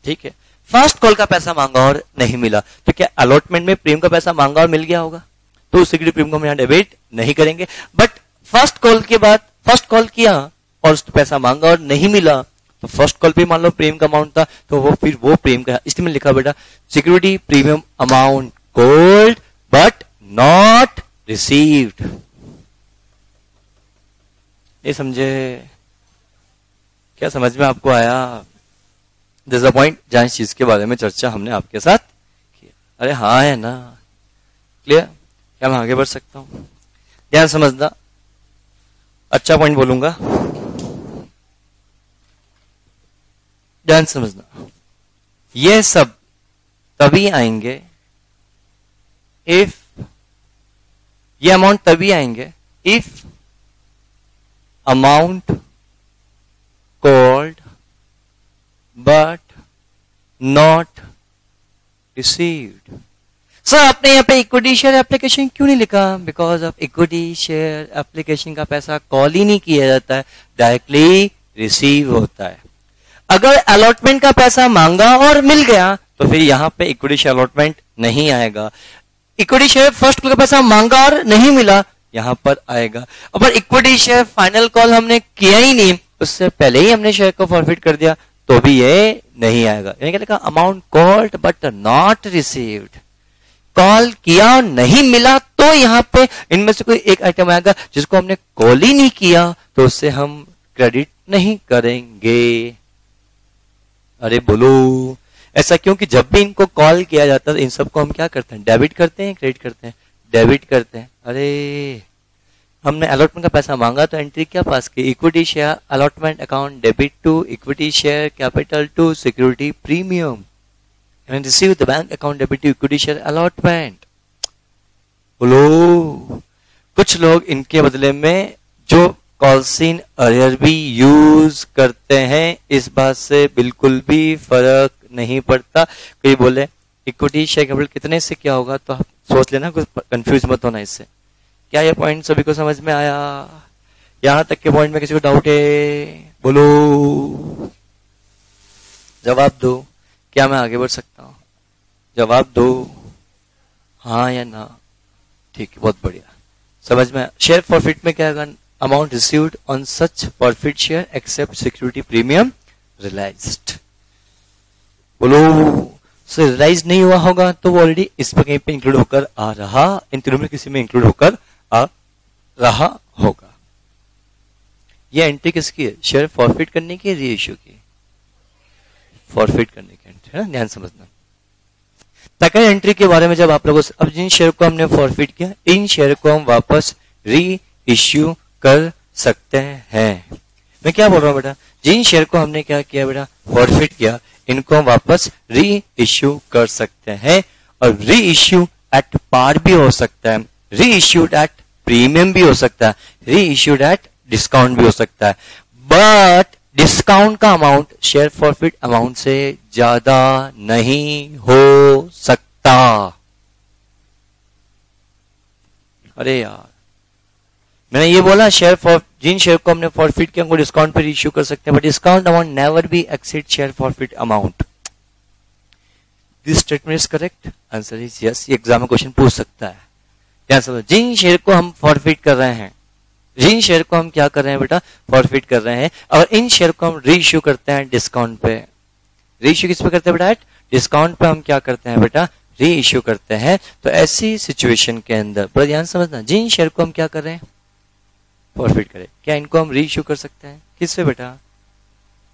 ठीक है, फर्स्ट कॉल का पैसा मांगा और नहीं मिला, तो क्या अलॉटमेंट में प्रीमियम का पैसा मांगा और मिल गया होगा? तो सिक्योरिटी प्रीमियम को हम यहां डेबिट नहीं करेंगे। बट फर्स्ट कॉल के बाद फर्स्ट कॉल किया और पैसा मांगा और नहीं मिला तो फर्स्ट कॉल पे मान लो प्रीमियम का अमाउंट था तो वो फिर वो प्रीमियम का, इसलिए मैंने लिखा बेटा security premium amount called but not received. ये समझे? क्या समझ में आपको आया? दिस अ पॉइंट जहां इस चीज के बारे में चर्चा हमने आपके साथ किया। अरे हाँ है ना? क्लियर? क्या मैं आगे बढ़ सकता हूं? ध्यान समझना, अच्छा पॉइंट बोलूंगा, ध्यान समझना। ये सब तभी आएंगे इफ, ये अमाउंट तभी आएंगे if amount called but not received. Sir आपने यहाँ पे इक्विटी शेयर एप्लीकेशन क्यों नहीं लिखा? Because of equity share application का पैसा कॉल ही नहीं किया जाता है, डायरेक्टली रिसीव होता है। अगर अलॉटमेंट का पैसा मांगा और मिल गया तो फिर यहाँ पे इक्विटी शेयर अलॉटमेंट नहीं आएगा। इक्विटी शेयर फर्स्ट कॉल का पैसा मांगा और नहीं मिला, यहां पर आएगा। अगर इक्विटी शेयर फाइनल कॉल हमने किया ही नहीं, उससे पहले ही हमने शेयर को फॉरफिट कर दिया, तो भी ये नहीं आएगा। यानी क्या लिखा? Amount called but not received. Call किया और नहीं मिला तो यहां पे इनमें से कोई एक आइटम आएगा जिसको हमने कॉल ही नहीं किया, तो उससे हम क्रेडिट नहीं करेंगे। अरे बोलो, ऐसा क्यों कि जब भी इनको कॉल किया जाता है इन सबको हम क्या करते हैं? डेबिट करते हैं, क्रेडिट करते हैं? डेबिट करते हैं। अरे हमने अलॉटमेंट का पैसा मांगा तो एंट्री क्या पास की? Equity share allotment account debit to equity share capital to security premium and receive the bank account debit to equity share allotment. बोलो, कुछ लोग इनके बदले में जो कॉल्सिन अरियर भी यूज करते हैं, इस बात से बिल्कुल भी फर्क नहीं पड़ता। कोई बोले इक्विटी शेयर कैपिटल कितने से क्या होगा, तो आप सोच लेना, कुछ कंफ्यूज मत होना इससे। क्या ये पॉइंट सभी को समझ में आया? यहां तक के पॉइंट में किसी को डाउट है? बोलो, जवाब दो। क्या मैं आगे बढ़ सकता हूं? जवाब दो, हाँ या ना। ठीक है, बहुत बढ़िया, समझ में। शेयर फॉरफिट में क्या है? Amount received on such forfeit share except security premium realised. बोलो, सो रियलाइज नहीं हुआ होगा तो वो ऑलरेडी इस पर कहीं पे इंक्लूड होकर आ रहा, इन तीनों में किसी में इंक्लूड होकर आ रहा होगा। ये एंट्री किसकी है? शेयर फॉरफिट करने की, री इश्यू की? फॉरफिट करने की एंट्री है ना, ध्यान समझना। सेकंड एंट्री के बारे में जब आप लोगों से, अब जिन शेयर को हमने फॉरफिट किया, इन शेयर को हम वापस री इश्यू कर सकते हैं। मैं क्या बोल रहा हूं बेटा? जिन शेयर को हमने क्या किया बेटा? फॉरफिट किया, इनको हम वापस री इश्यू कर सकते हैं। और री इश्यू एट पार भी हो सकता है, री इश्यूड एट प्रीमियम भी हो सकता है, री इश्यूड एट डिस्काउंट भी हो सकता है। बट डिस्काउंट का अमाउंट शेयर फॉरफिट अमाउंट से ज्यादा नहीं हो सकता। अरे यार, मैंने ये बोला शेयर फॉर, जिन शेयर को हमने फॉरफिट किया उनको डिस्काउंट पर इश्यू कर सकते हैं, but discount amount never be exceed share forfeit amount. This statement is correct? Answer is yes. ये एग्जाम में क्वेश्चन पूछ सकता है। ध्यान समझो, जिन शेयर को हम फॉरफिट कर रहे हैं, जिन शेयर को हम क्या कर रहे हैं बेटा? फॉरफिट कर रहे हैं, और इन शेयर को हम री इश्यू करते हैं डिस्काउंट पे। री इश्यू किस पे करते हैं बेटा? डिस्काउंट पे हम क्या करते हैं बेटा? री इश्यू करते हैं। तो ऐसी सिचुएशन के अंदर बड़ा ध्यान समझना, जिन शेयर को हम क्या कर रहे हैं? फॉरफिट करें, क्या इनको हम री इश्यू कर सकते हैं? किस पे बेटा?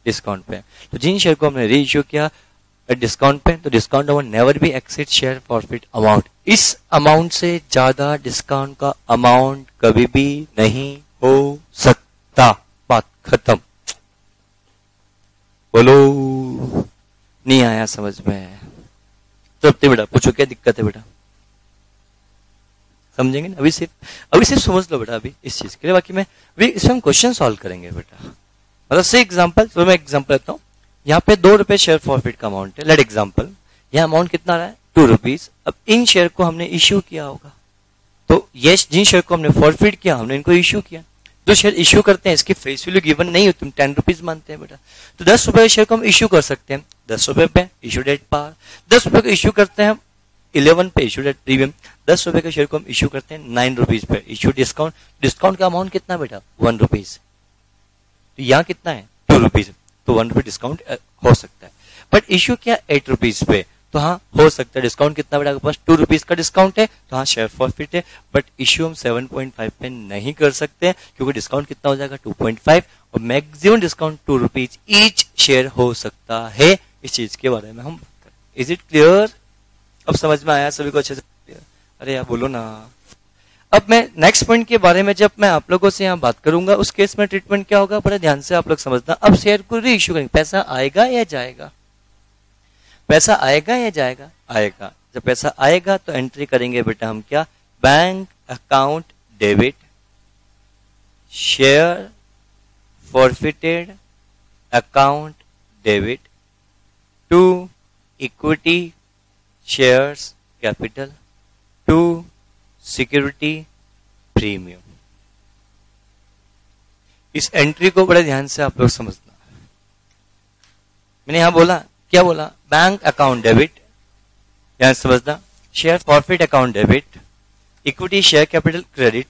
डिस्काउंट पे। तो जिन शेयर को हमने री इश्यू किया डिस्काउंट पे, तो discount amount never be exceed share forfeit amount. इस अमाउंट से ज्यादा डिस्काउंट का अमाउंट कभी भी नहीं हो सकता। बात खत्म। बोलो, नहीं आया समझ में? तो बेटा पूछो, क्या दिक्कत है बेटा? समझेंगे ना? अभी सिर्फ समझ लो बेटा, अभी इस चीज के लिए। बाकी में अभी इसमें हम क्वेश्चन सॉल्व करेंगे बेटा। मतलब से एग्जांपल, तो मैं एग्जांपल लेता हूँ। यहाँ पे 2 रुपए शेयर फॉरफिट का अमाउंट है। लेट एग्जांपल, यहाँ अमाउंट कितना रहा है? 2 रुपीज। अब इन शेयर को हमने इश्यू किया होगा, तो ये जिन शेयर को हमने फॉरफिट किया, हमने इनको इश्यू किया। जो शेयर इश्यू करते हैं, इसकी फेस वैल्यू गिवन नहीं होती, 10 रुपीज मानते हैं बेटा। तो 10 रुपए शेयर को हम इश्यू कर सकते हैं 10 रुपए पे, इश्यू डेट पार। 10 रुपए को इश्यू करते हैं 11 पे, इश्यू डेट प्रीमियम। 10 रुपए के शेयर को हम इश्यू करते हैं 9 रुपीज पे, इश्यू डिस्काउंट। डिस्काउंट का अमाउंट कितना बेटा? 1 रुपीज। तो यहाँ कितना है? 2 रुपीज। तो 1 रुपए डिस्काउंट हो सकता है। बट इश्यू क्या? 8 रुपीज पे, तो हाँ हो सकता है। डिस्काउंट कितना बेटा? आपके पास 2 रुपीज का डिस्काउंट है, तो हाँ शेयर फॉरफिट है। बट इश्यू हम 7.5 पे नहीं कर सकते हैं, क्योंकि डिस्काउंट कितना हो जाएगा? 2.5, और maximum discount 2 rupees each share हो सकता है। इस चीज के बारे में हम, इज इट क्लियर? अब समझ में आया सभी को अच्छे से? अरे यार बोलो ना। अब मैं नेक्स्ट पॉइंट के बारे में जब मैं आप लोगों से यहाँ बात करूंगा, उस केस में ट्रीटमेंट क्या होगा, बड़ा ध्यान से आप लोग समझना। अब शेयर को री इश्यू करेंगे, पैसा आएगा या जाएगा? पैसा आएगा या जाएगा? आएगा। जब पैसा आएगा तो एंट्री करेंगे बेटा हम क्या? Bank account debit, share forfeited account debit to equity shares capital to security premium. इस एंट्री को बड़े ध्यान से आप लोग समझना। मैंने यहां बोला, क्या बोला? बैंक अकाउंट डेबिट, ध्यान से समझना, share forfeit account debit, equity share capital credit,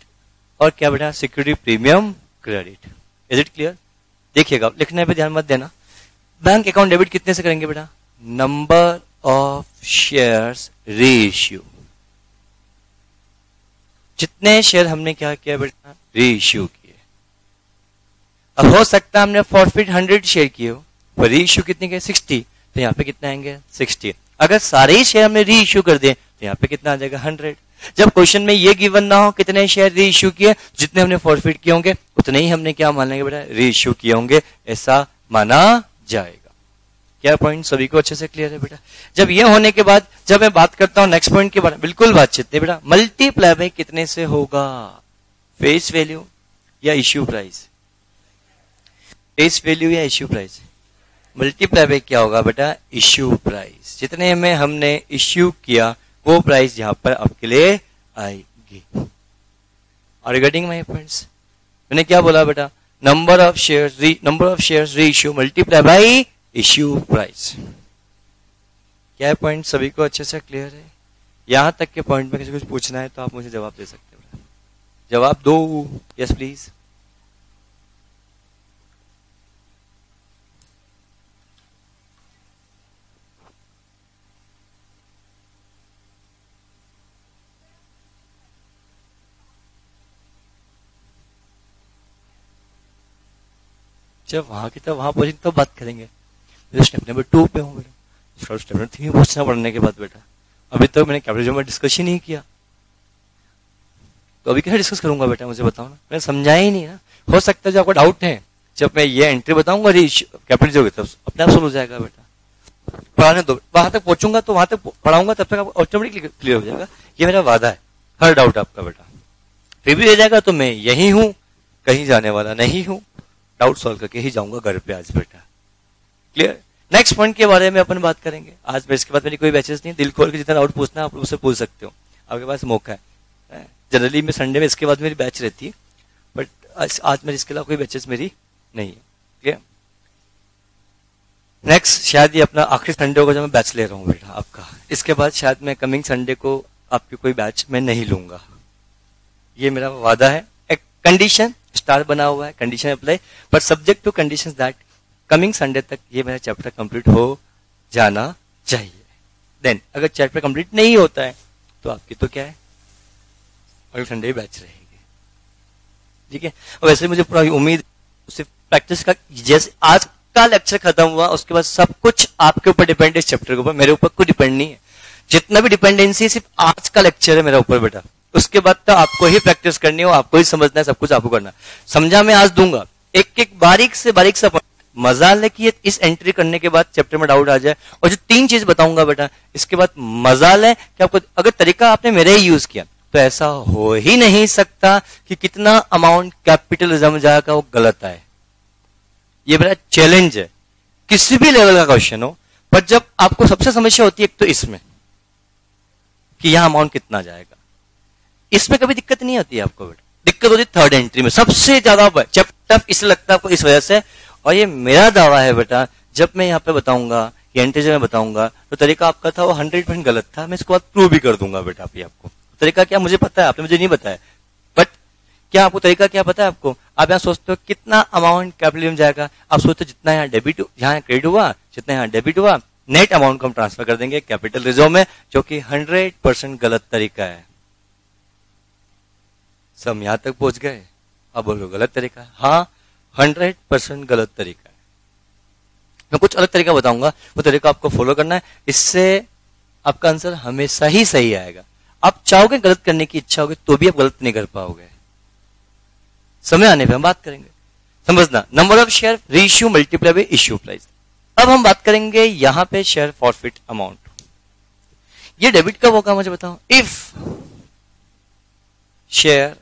और क्या बेटा? Security premium credit. Is it clear? देखिएगा, लिखने पे ध्यान मत देना। बैंक अकाउंट डेबिट कितने से करेंगे बेटा? नंबर ऑफ शेयर्स री इश्यू, जितने शेयर हमने क्या किया बेटा? री इश्यू किए। अब हो सकता है हमने फॉरफिट 100 शेयर किए हो, पर री इश्यू कितने के? 60, तो यहाँ पे कितना आएंगे? 60। अगर सारे ही शेयर हमने री इश्यू कर दिए तो यहाँ पे कितना आ जाएगा? 100। जब क्वेश्चन में ये गिवन ना हो कितने शेयर री इश्यू किए, जितने हमने फॉरफिट किए होंगे उतने ही हमने क्या मान लेंगे बेटा? री इश्यू किए होंगे, ऐसा माना जाएगा। क्या पॉइंट सभी को अच्छे से क्लियर है बेटा? जब ये होने के बाद जब मैं बात करता हूं नेक्स्ट पॉइंट के बारे में, बिल्कुल बातचीत नहीं बेटा। मल्टीप्लाई बाय कितने से होगा? फेस वैल्यू या इश्यू प्राइस? फेस वैल्यू या इश्यू प्राइस? मल्टीप्लाई बाय क्या होगा बेटा? Issue price. जितने में हमने इश्यू किया वो प्राइस यहां पर आपके लिए आएगी। Are you getting my points? मैंने क्या बोला बेटा? Number of shares reissue multiply by issue price. क्या है पॉइंट? सभी को अच्छे से क्लियर है? यहां तक के पॉइंट में किसी कुछ पूछना है तो आप मुझे जवाब दे सकते हो। जवाब दो, यस प्लीज। जब वहां की तब वहां पहुंचे तो बात करेंगे। स्टेप नंबर 2 पे हूँ बेटा, स्टेप नंबर 3 पूछना पढ़ने के बाद बेटा। अभी तक मैंने कैपिटलिज्म में डिस्कस ही नहीं किया, तो अभी कैसे डिस्कस करूंगा बेटा? मुझे बताओ ना, मैंने समझाया ही नहीं ना। हो सकता है जो आपको डाउट है, जब मैं ये एंट्री बताऊंगा कैपिटलिज्म तब अपने आप सोल्व हो जाएगा बेटा। पढ़ाने दो, वहां तक पहुंचूंगा तो वहां तक पढ़ाऊंगा, तब तक आपको ऑटोमेटिकली क्लियर हो जाएगा। ये मेरा वादा है, हर डाउट आपका बेटा फिर भी रह जाएगा तो मैं यही हूं, कहीं जाने वाला नहीं हूं। डाउट सॉल्व करके ही जाऊंगा घर पे आज बेटा। क्लियर? नेक्स्ट पॉइंट के बारे में अपन बात करेंगे आज। इसके बाद मेरी कोई बैचेस नहीं, दिल खोल के जितना डाउट पूछना है आप उससे पूछ सकते हो, आपके पास मौका है। जनरली मैं संडे में इसके बाद मेरी बैच रहती है, बट आज मेरी इसके अलावा कोई बैचेस मेरी नहीं है। क्लियर? नेक्स्ट शायद ये अपना आखिरी संडे होगा जब मैं बैच ले रहा हूँ बेटा आपका। इसके बाद शायद मैं कमिंग संडे को आपकी कोई बैच मैं नहीं लूंगा, ये मेरा वादा है। एक कंडीशन स्टार बना हुआ है, condition apply, but subject to condition that coming Sunday तक ये मेरा चैप्टर कंप्लीट हो जाना चाहिए। देन अगर चैप्टर कंप्लीट नहीं होता है तो आपकी तो क्या है, अगले संडे बैच रहेगी। ठीक है? और वैसे मुझे पूरा उम्मीद सिर्फ प्रैक्टिस का, जैसे आज का लेक्चर खत्म हुआ उसके बाद सब कुछ आपके ऊपर डिपेंड है, इस चैप्टर के ऊपर, मेरे ऊपर कोई डिपेंड नहीं है। जितना भी डिपेंडेंसी सिर्फ आज का लेक्चर है मेरा ऊपर बेटा, उसके बाद तो आपको ही प्रैक्टिस करनी हो, आपको ही समझना है, सब कुछ आपको करना। समझा मैं आज दूंगा एक एक बारीक से पॉइंट। मजाल है कि इस एंट्री करने के बाद चैप्टर में डाउट आ जाए, और जो 3 चीज बताऊंगा बेटा इसके बाद मजाल है कि आपको, अगर तरीका आपने मेरा ही यूज किया तो ऐसा हो ही नहीं सकता कि कितना अमाउंट कैपिटलिज्म जाएगा वो गलत आए। ये मेरा चैलेंज है, किसी भी लेवल का क्वेश्चन हो। पर जब आपको सबसे समस्या होती है एक तो इसमें कि यहां अमाउंट कितना जाएगा, इसमें कभी दिक्कत नहीं होती है आपको बेटा, दिक्कत होती है थर्ड एंट्री में सबसे ज्यादा चैप्टर इसलिए लगता है आपको इस वजह से। और ये मेरा दावा है बेटा, जब मैं यहाँ पे बताऊंगा ये एंट्री में बताऊंगा तो तरीका आपका था वो 100% गलत था, मैं इसको बाद प्रूव भी कर दूंगा बेटा। आपको तरीका क्या मुझे पता है, आपने मुझे नहीं बताया, बट क्या आपको तरीका क्या पता है आपको? आप यहाँ सोचते हो कितना अमाउंट कैपिटलिज्म जाएगा, आप सोचते हो जितना यहाँ डेबिट, यहाँ क्रेडिट हुआ, जितना यहाँ डेबिट हुआ, नेट अमाउंट को हम ट्रांसफर कर देंगे कैपिटल रिजर्व में, जो कि 100% गलत तरीका है। सब यहां तक पहुंच गए, अब बोलो गलत तरीका है? हाँ, 100% गलत तरीका है। मैं कुछ अलग तरीका बताऊंगा, वो तरीका आपको फॉलो करना है, इससे आपका आंसर हमेशा ही सही आएगा। आप चाहोगे गलत करने की इच्छा होगी तो भी आप गलत नहीं कर पाओगे। समय आने पे हम बात करेंगे, समझना। Number of share reissue multiply by issue price. अब हम बात करेंगे यहां पे शेयर फॉरफिट अमाउंट। ये डेबिट कब होगा मुझे बताओ? If share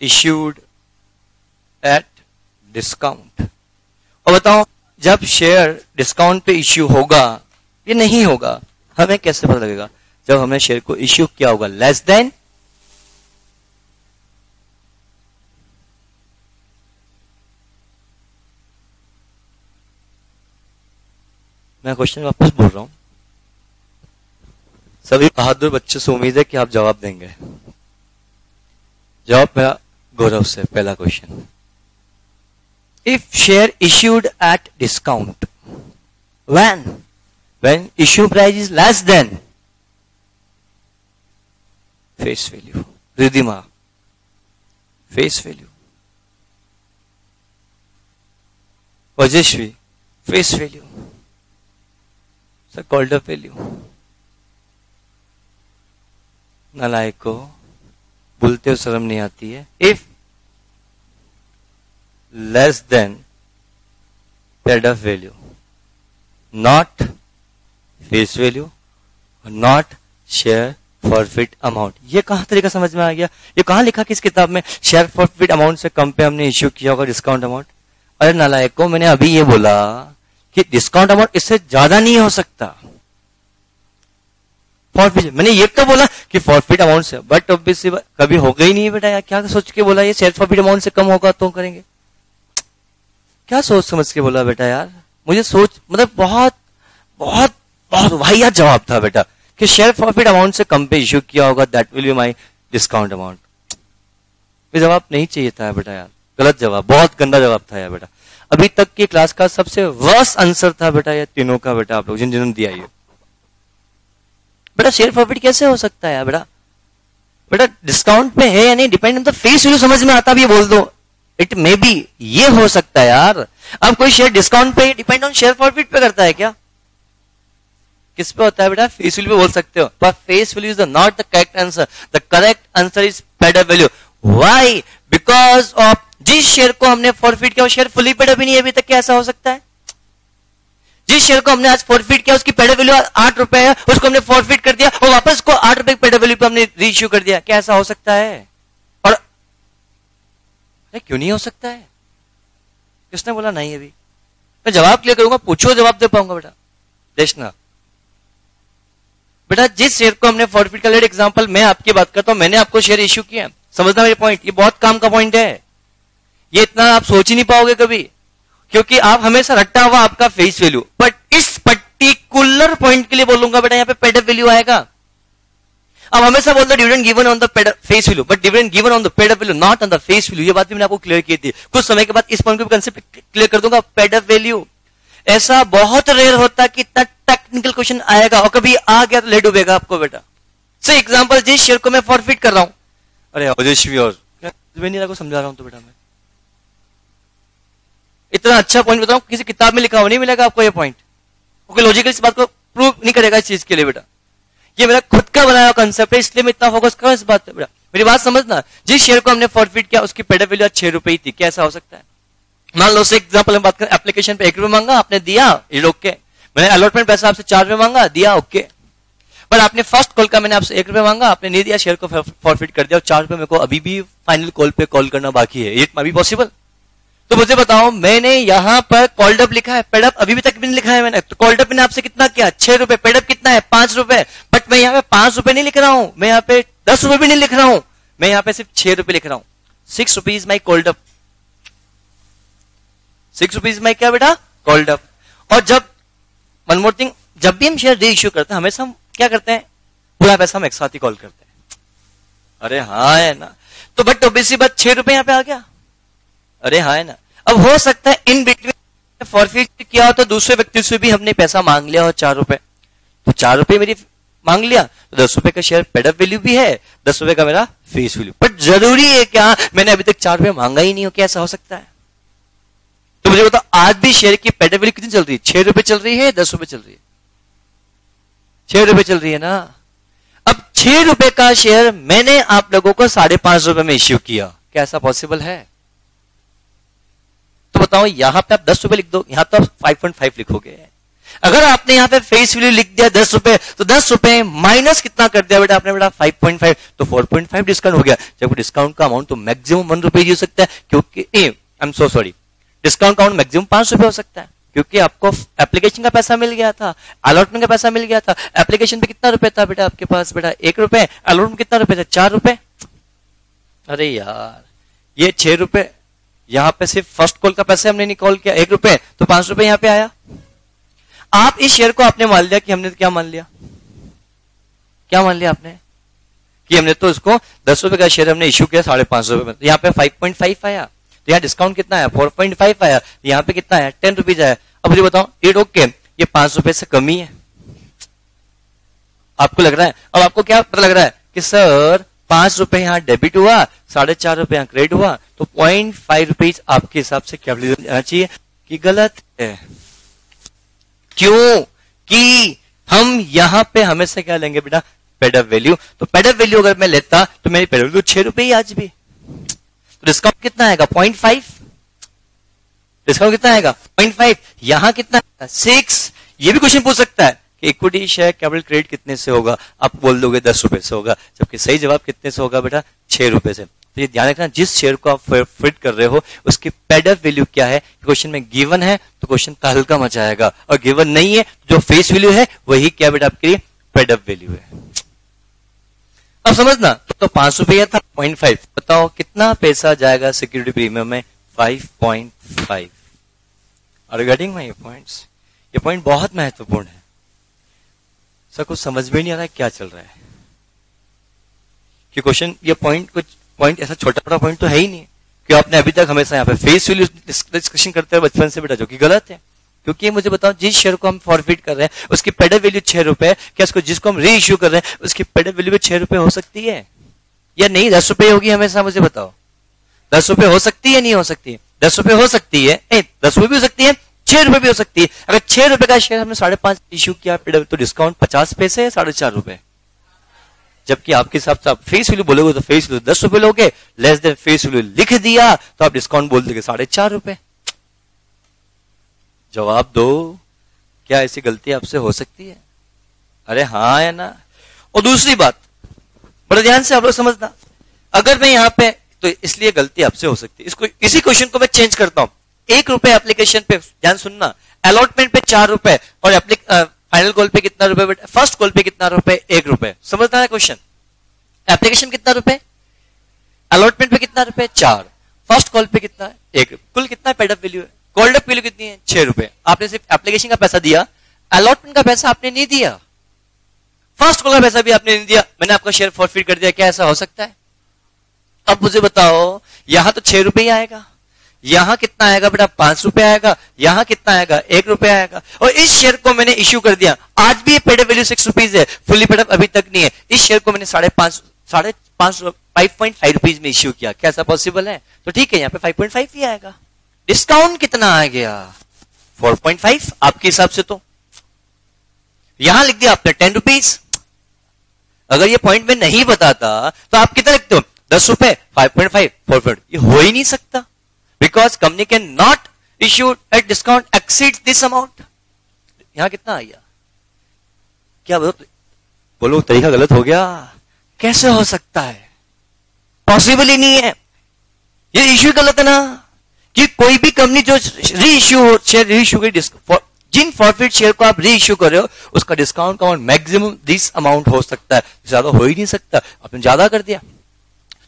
issued at discount. और बताओ जब शेयर डिस्काउंट पे इश्यू होगा, ये नहीं होगा, हमें कैसे पता लगेगा? जब हमने शेयर को इश्यू किया होगा लेस देन मैं क्वेश्चन वापस बोल रहा हूं, सभी बहादुर बच्चों से उम्मीद है कि आप जवाब देंगे। जवाब मेरा गौरव से, पहला question, if share issued at discount when issue price is less than face value, Ridhima face value, वजस्वी face value, sir called up value, नालायक को बोलते हो शर्म नहीं आती है। If less than paid up value, not face value, not share forfeit amount. ये कहां तरीका समझ में आ गया? ये कहां लिखा किस किताब में? शेयर फॉरफिट अमाउंट से कम पे हमने इश्यू किया होगा डिस्काउंट अमाउंट। अरे नालायक को, मैंने अभी ये बोला कि डिस्काउंट अमाउंट इससे ज्यादा नहीं हो सकता फॉरफिट। मैंने ये तो बोला कि फॉरफिट अमाउंट से, बट ऑब्वियसली कभी होगा ही नहीं बेटा यार। क्या सोच के बोला ये शेयर फॉरफिट अमाउंट से कम होगा तो करेंगे? क्या सोच समझ के बोला बेटा यार? मुझे सोच मतलब बहुत बहुत बहुत वाहियात जवाब था बेटा कि शेयर फॉरफिट अमाउंट से कम पे इश्यू किया होगा, that will be my discount amount. ये जवाब नहीं चाहिए था बेटा यार, गलत जवाब, बहुत गंदा जवाब था यार बेटा। अभी तक की क्लास का सबसे वर्स्ट आंसर था बेटा ये तीनों का बेटा, आप लोग जिन्होंने दिया ये बेटा। शेयर प्रॉफिट कैसे हो सकता है यार बेटा? बेटा डिस्काउंट पे है या नहीं depend on the face value, समझ में आता भी बोल दो इट मे बी, ये हो सकता है यार। अब कोई शेयर डिस्काउंट पे डिपेंड ऑन शेयर प्रॉफिट पे करता है क्या? किस पे होता है बेटा? फेस वैल्यू पे बोल सकते हो, पर face value is not the correct answer. The correct answer is paid up value. Why? Because of जिस शेयर को हमने फॉरफिट किया वो शेयर फुली पेड अप ही नहीं है अभी तक। कैसा हो सकता है? जिस शेयर को हमने आज फॉरफिट किया उसकी पेड अप वैल्यू 8 रुपए है, उसको हमने फॉरफिट कर दिया और वापस को 8 रुपए की पेड अप वैल्यू पे हमने रीइश्यू कर दिया। कैसा हो सकता है? और क्यों नहीं हो सकता है? किसने बोला नहीं? अभी मैं जवाब क्लियर करूंगा, पूछो जवाब दे पाऊंगा बेटा। देखना बेटा, जिस शेयर को हमने फॉरफिट कर लिया, एग्जांपल मैं आपकी बात करता हूं, मैंने आपको शेयर इश्यू किया, समझना मेरे पॉइंट, ये बहुत काम का पॉइंट है। ये इतना आप सोच ही नहीं पाओगे कभी, क्योंकि आप हमेशा रट्टा हुआ आपका फेस वैल्यू। बट इस पर्टिकुलर पॉइंट के लिए बोलूंगा बेटा, यहां पे पेड अप वैल्यू आएगा। अब हमेशा बोलते dividend given on the face value, but dividend given on the paid up value, not on the face value. ये बात भी मैंने आपको क्लियर की थी। कुछ समय के बाद इस पॉइंट को कंसेप्ट क्लियर कर दूंगा। पेड अप वैल्यू ऐसा बहुत रेयर होता है कि इतना टेक्निकल क्वेश्चन आएगा, और कभी आ गया तो ले डूबेगा आपको बेटा। से एग्जांपल, जिस शेयर को मैं फॉरफिट कर रहा हूं, अरे ओजस्वी और नहीं को समझा रहा हूं तो बेटा मैं इतना अच्छा पॉइंट बताऊं, किसी किताब में लिखा हुआ नहीं मिलेगा आपको ये पॉइंट। ओके, लॉजिकल इस बात को प्रूव नहीं करेगा इस चीज के लिए बेटा। ये मेरा खुद का बनाया कंसेप्ट है, इसलिए मैं इतना फोकस कर इस बात पे बेटा। मेरी बात समझना, जिस शेयर को हमने फॉरफिट किया उसकी पेड अप वैल्यू 6 रुपए ही थी। कैसा हो सकता है? मान लो से एग्जांपल हम बात करें, एप्लीकेशन पे 1 रुपए मांगा, आपने दिया, ये ओके। मैंने अलॉटमेंट पैसा आपसे 4 रुपए मांगा, दिया, ओके। पर आपने फर्स्ट कॉल का मैंने आपसे 1 रुपए मांगा, आपने नहीं दिया, शेयर को फॉरफिट कर दिया, और 4 रुपए मेरे को अभी भी फाइनल कॉल पे कॉल करना बाकी है। ये अभी पॉसिबल? तो मुझे बताओ, मैंने यहां पर कॉल्ड अप लिखा है, पेड अप अभी भी तक भी नहीं लिखा है मैंने। तो कॉल्ड अप मैंने आपसे कितना किया? 6 रुपए। पेड अप कितना है? 5 रुपए। बट मैं यहाँ पे 5 रुपए नहीं लिख रहा हूं, मैं यहाँ पे 10 रुपए भी नहीं लिख रहा हूं, मैं यहाँ पे सिर्फ 6 रुपए लिख रहा हूं। 6 रुपीज माई कॉल्ड अप। 6 रुपीज माई क्या बेटा? Called up. और जब वन मोर थिंग, जब भी हम शेयर री इश्यू करते हैं, हमेशा हम क्या करते हैं? पूरा पैसा हम एक साथ ही कॉल करते हैं। अरे हाँ है ना? तो बट ऑब्वियसली बात 6 रुपए यहाँ पे आ गया। अरे हाँ है ना? अब हो सकता है इन बिटवीन फॉरफिट किया हो तो दूसरे व्यक्ति से भी हमने पैसा मांग लिया हो 4 रुपए, तो 4 रुपए मेरी मांग लिया, तो 10 रुपए का शेयर पेड अप वैल्यू भी है, 10 रुपए का मेरा फेस वैल्यू। बट जरूरी है क्या? मैंने अभी तक 4 रुपए मांगा ही नहीं हो, कैसा हो सकता है? तो मुझे बताओ, आज भी शेयर की पेड अप वैल्यू कितनी चल रही है? 6 रुपए चल रही है, 10 रुपए चल रही है? 6 रुपए चल रही है ना? अब 6 रुपए का शेयर मैंने आप लोगों को 5.5 रुपए में इश्यू किया, क्या ऐसा पॉसिबल है? तो तो बताओ यहाँ पे आप 10 रुपए लिख दो, यहाँ तो आप 5.5 लिखोगे। अगर आपने यहाँ पे फेस वैल्यू लिख दिया 10 रुपए, तो 10 रुपए माइनस कितना कर दिया बेटा आपने बेटा 5.5, तो 4.5 डिस्काउंट हो गया। जब डिस्काउंट का अमाउंट तो मैक्सिमम 1 रुपए हो सकता है, क्योंकि I am so sorry, discount का अमाउंट मैक्सिमम 5 रुपए हो सकता है, क्योंकि आपको एप्लीकेशन का पैसा मिल गया था, अलॉटमेंट का पैसा मिल गया था। एप्लीकेशन पे कितना रुपए था बेटा आपके पास बेटा 1 रुपए, अलॉटमेंट कितना रुपए था 4 रुपए। अरे यार ये 6 रुपए, यहाँ पे सिर्फ फर्स्ट कॉल का पैसा हमने निकाल किया 1 रुपए, तो 5 रुपए यहाँ पे आया। आप इस शेयर को आपने मान लिया कि हमने क्या मान लिया, क्या मान लिया आपने कि हमने तो इसको 10 रुपए का शेयर हमने इश्यू किया 5.5 रुपए में, तो यहाँ पे 5.5 आया, तो यहाँ डिस्काउंट कितना आया 4.5 आया, यहाँ पे कितना आया 10 रुपीज आया। अब मुझे बताओ इट ओके, ये 5 रुपए से कमी है आपको लग रहा है। अब आपको क्या पता लग रहा है कि सर 5 रुपए यहाँ डेबिट हुआ, 4.5 रुपए यहाँ क्रेडिट हुआ, तो 0.5 रुपीज आपके हिसाब से क्या जाना चाहिए कि गलत है। क्यों कि हम यहां पे हमेशा क्या लेंगे बेटा पेड अप वैल्यू, तो पेड अप वैल्यू अगर मैं लेता तो मेरी पेड अप वैल्यू 6 रुपए ही आज भी, तो डिस्काउंट कितना आएगा 0.5, डिस्काउंट कितना आएगा 0.5, यहां कितना 6। ये भी क्वेश्चन पूछ सकता है कि इक्विटी शेयर कैपिटल क्रेडिट कितने से होगा, आप बोल दोगे 10 रुपए से होगा, जबकि सही जवाब कितने से होगा बेटा 6 रुपए से। तो ये ध्यान रखना जिस शेयर को आप फिट कर रहे हो उसकी पेड अप वैल्यू क्या है। क्वेश्चन में गिवन है तो क्वेश्चन तहलका मचाएगा, और गिवन नहीं है जो फेस वैल्यू है वही क्या बेटा आपके लिए पेड अप वैल्यू है। अब समझना, तो 5 रुपया था 0.5, बताओ कितना पैसा जाएगा सिक्योरिटी प्रीमियम में 5.5। Are you getting my points? ये पॉइंट बहुत महत्वपूर्ण है सर, कुछ समझ में नहीं आ रहा है क्या चल रहा है कि क्वेश्चन ये पॉइंट ऐसा छोटा बड़ा पॉइंट तो है ही नहीं कि आपने अभी तक हमेशा यहाँ पे फेस वैल्यू डिस्कशन करते हैं बचपन से बेटा, जो कि गलत है। क्योंकि मुझे बताओ जिस शेयर को हम फॉरफिट कर रहे हैं उसकी पेड अप वैल्यू 6 रुपए, क्या इसको जिसको हम री इश्यू कर रहे हैं उसकी पेड अप वैल्यू भी 6 रुपए हो सकती है या नहीं? 10 रुपए होगी हमेशा, मुझे बताओ 10 रुपए हो सकती है नहीं हो सकती है? 10 रुपए हो सकती है, 10 रुपए भी हो सकती है, 6 रुपए भी हो सकती है। अगर 6 रुपए का शेयर हमने 5.5 इश्यू किया तो डिस्काउंट 50 पैसे है 4.5 रुपए, जबकि आपके हिसाब से आप फेस वैल्यू बोलोगे तो फेस वैल्यू 10 रुपए लोगे, लेस देन फेस वैल्यू लिख दिया तो आप डिस्काउंट बोल दोगे 4.5 रुपए। जवाब दो, क्या ऐसी गलती आपसे हो सकती है? अरे हाँ या ना? और दूसरी बात बड़े ध्यान से आप लोग समझना, अगर मैं यहां पे तो इसलिए गलती आपसे हो सकती है, इसको इसी क्वेश्चन को मैं चेंज करता हूं। 1 रुपए एप्लीकेशन पे, ध्यान सुनना, अलॉटमेंट पे 4 रुपए और फाइनल कॉल पे कितना रुपए बेटा, फर्स्ट कॉल पे कितना रुपए 1 रुपए। समझना है क्वेश्चन? एप्लीकेशन कितना रुपए, अलॉटमेंट पे कितना रुपए 4, फर्स्ट कॉल पे कितना 1, कुल कितना पेड अप वैल्यू है? कॉल्ड अप वैल्यू कितनी है 6 रुपए। आपने सिर्फ एप्लीकेशन का पैसा दिया, अलॉटमेंट का पैसा आपने नहीं दिया, फर्स्ट कॉल का पैसा भी आपने नहीं दिया, मैंने आपका शेयर फॉरफिट कर दिया। क्या ऐसा हो सकता है? अब मुझे बताओ यहां तो 6 रुपए ही आएगा, यहां कितना आएगा बेटा 5 रुपए आएगा, यहां कितना आएगा 1 रुपए आएगा, और इस शेयर को मैंने इश्यू कर दिया, आज भी पेड अप वैल्यू 6 रुपीज है, फुली पेड अप अभी तक नहीं है। इस शेयर को मैंने 5.5 रुपीज में इश्यू किया, क्या ऐसा पॉसिबल है? तो ठीक है, यहाँ पे 5.5 ही आएगा। डिस्काउंट कितना आ गया 4.5 आपके हिसाब से, तो यहां लिख दिया आपने 10 रुपीज। अगर ये पॉइंट में नहीं बताता तो आप कितना लिखते हो 10 रुपए 5.5 4.5, ये हो ही नहीं सकता, because company can not issue at discount exceeds this amount. यहां कितना आ गया? क्या बोलो तरीका गलत हो गया? कैसे हो सकता है? पॉसिबल ही नहीं है, ये इश्यू गलत है ना। कि कोई भी कंपनी जो री इश्यू शेयर री इश्यू जिन फॉरफिट शेयर को आप री इश्यू कर रहे हो उसका डिस्काउंट का अमाउंट मैक्सिमम दिस अमाउंट हो सकता है, ज्यादा हो ही नहीं सकता। आपने ज्यादा कर दिया,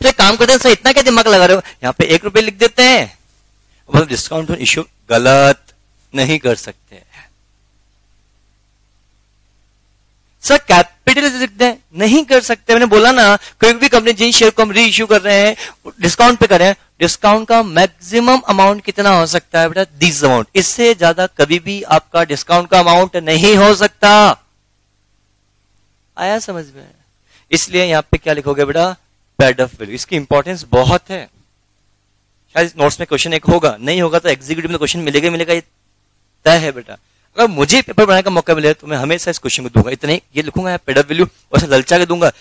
तो एक काम करते हैं सर, इतना क्या दिमाग लगा रहे हो, यहां पे 1 रुपए लिख देते हैं, मतलब डिस्काउंट इश्यू गलत नहीं कर सकते सर। कैपिटल लिख दें, नहीं कर सकते। मैंने बोला ना कोई भी कंपनी जिन शेयर को हम री इश्यू कर रहे हैं डिस्काउंट पे करें, डिस्काउंट का मैक्सिमम अमाउंट कितना हो सकता है बेटा दिस अमाउंट, इससे ज्यादा कभी भी आपका डिस्काउंट का अमाउंट नहीं हो सकता। आया समझ में? इसलिए यहां पे क्या लिखोगे बेटा पेड अप वैल्यू। इसकी इंपॉर्टेंस बहुत है, शायद नोट्स में क्वेश्चन एक होगा, नहीं होगा तो एग्जीक्यूटिव में क्वेश्चन मिलेगा मिलेगा, ये तय है बेटा। अगर मुझे पेपर बनाने का मौका मिले तो मैं हमेशा इस क्वेश्चन को दूंगा, इतने ये लिखूंगा पेड अप वैल्यू, और ललचा के दूंगा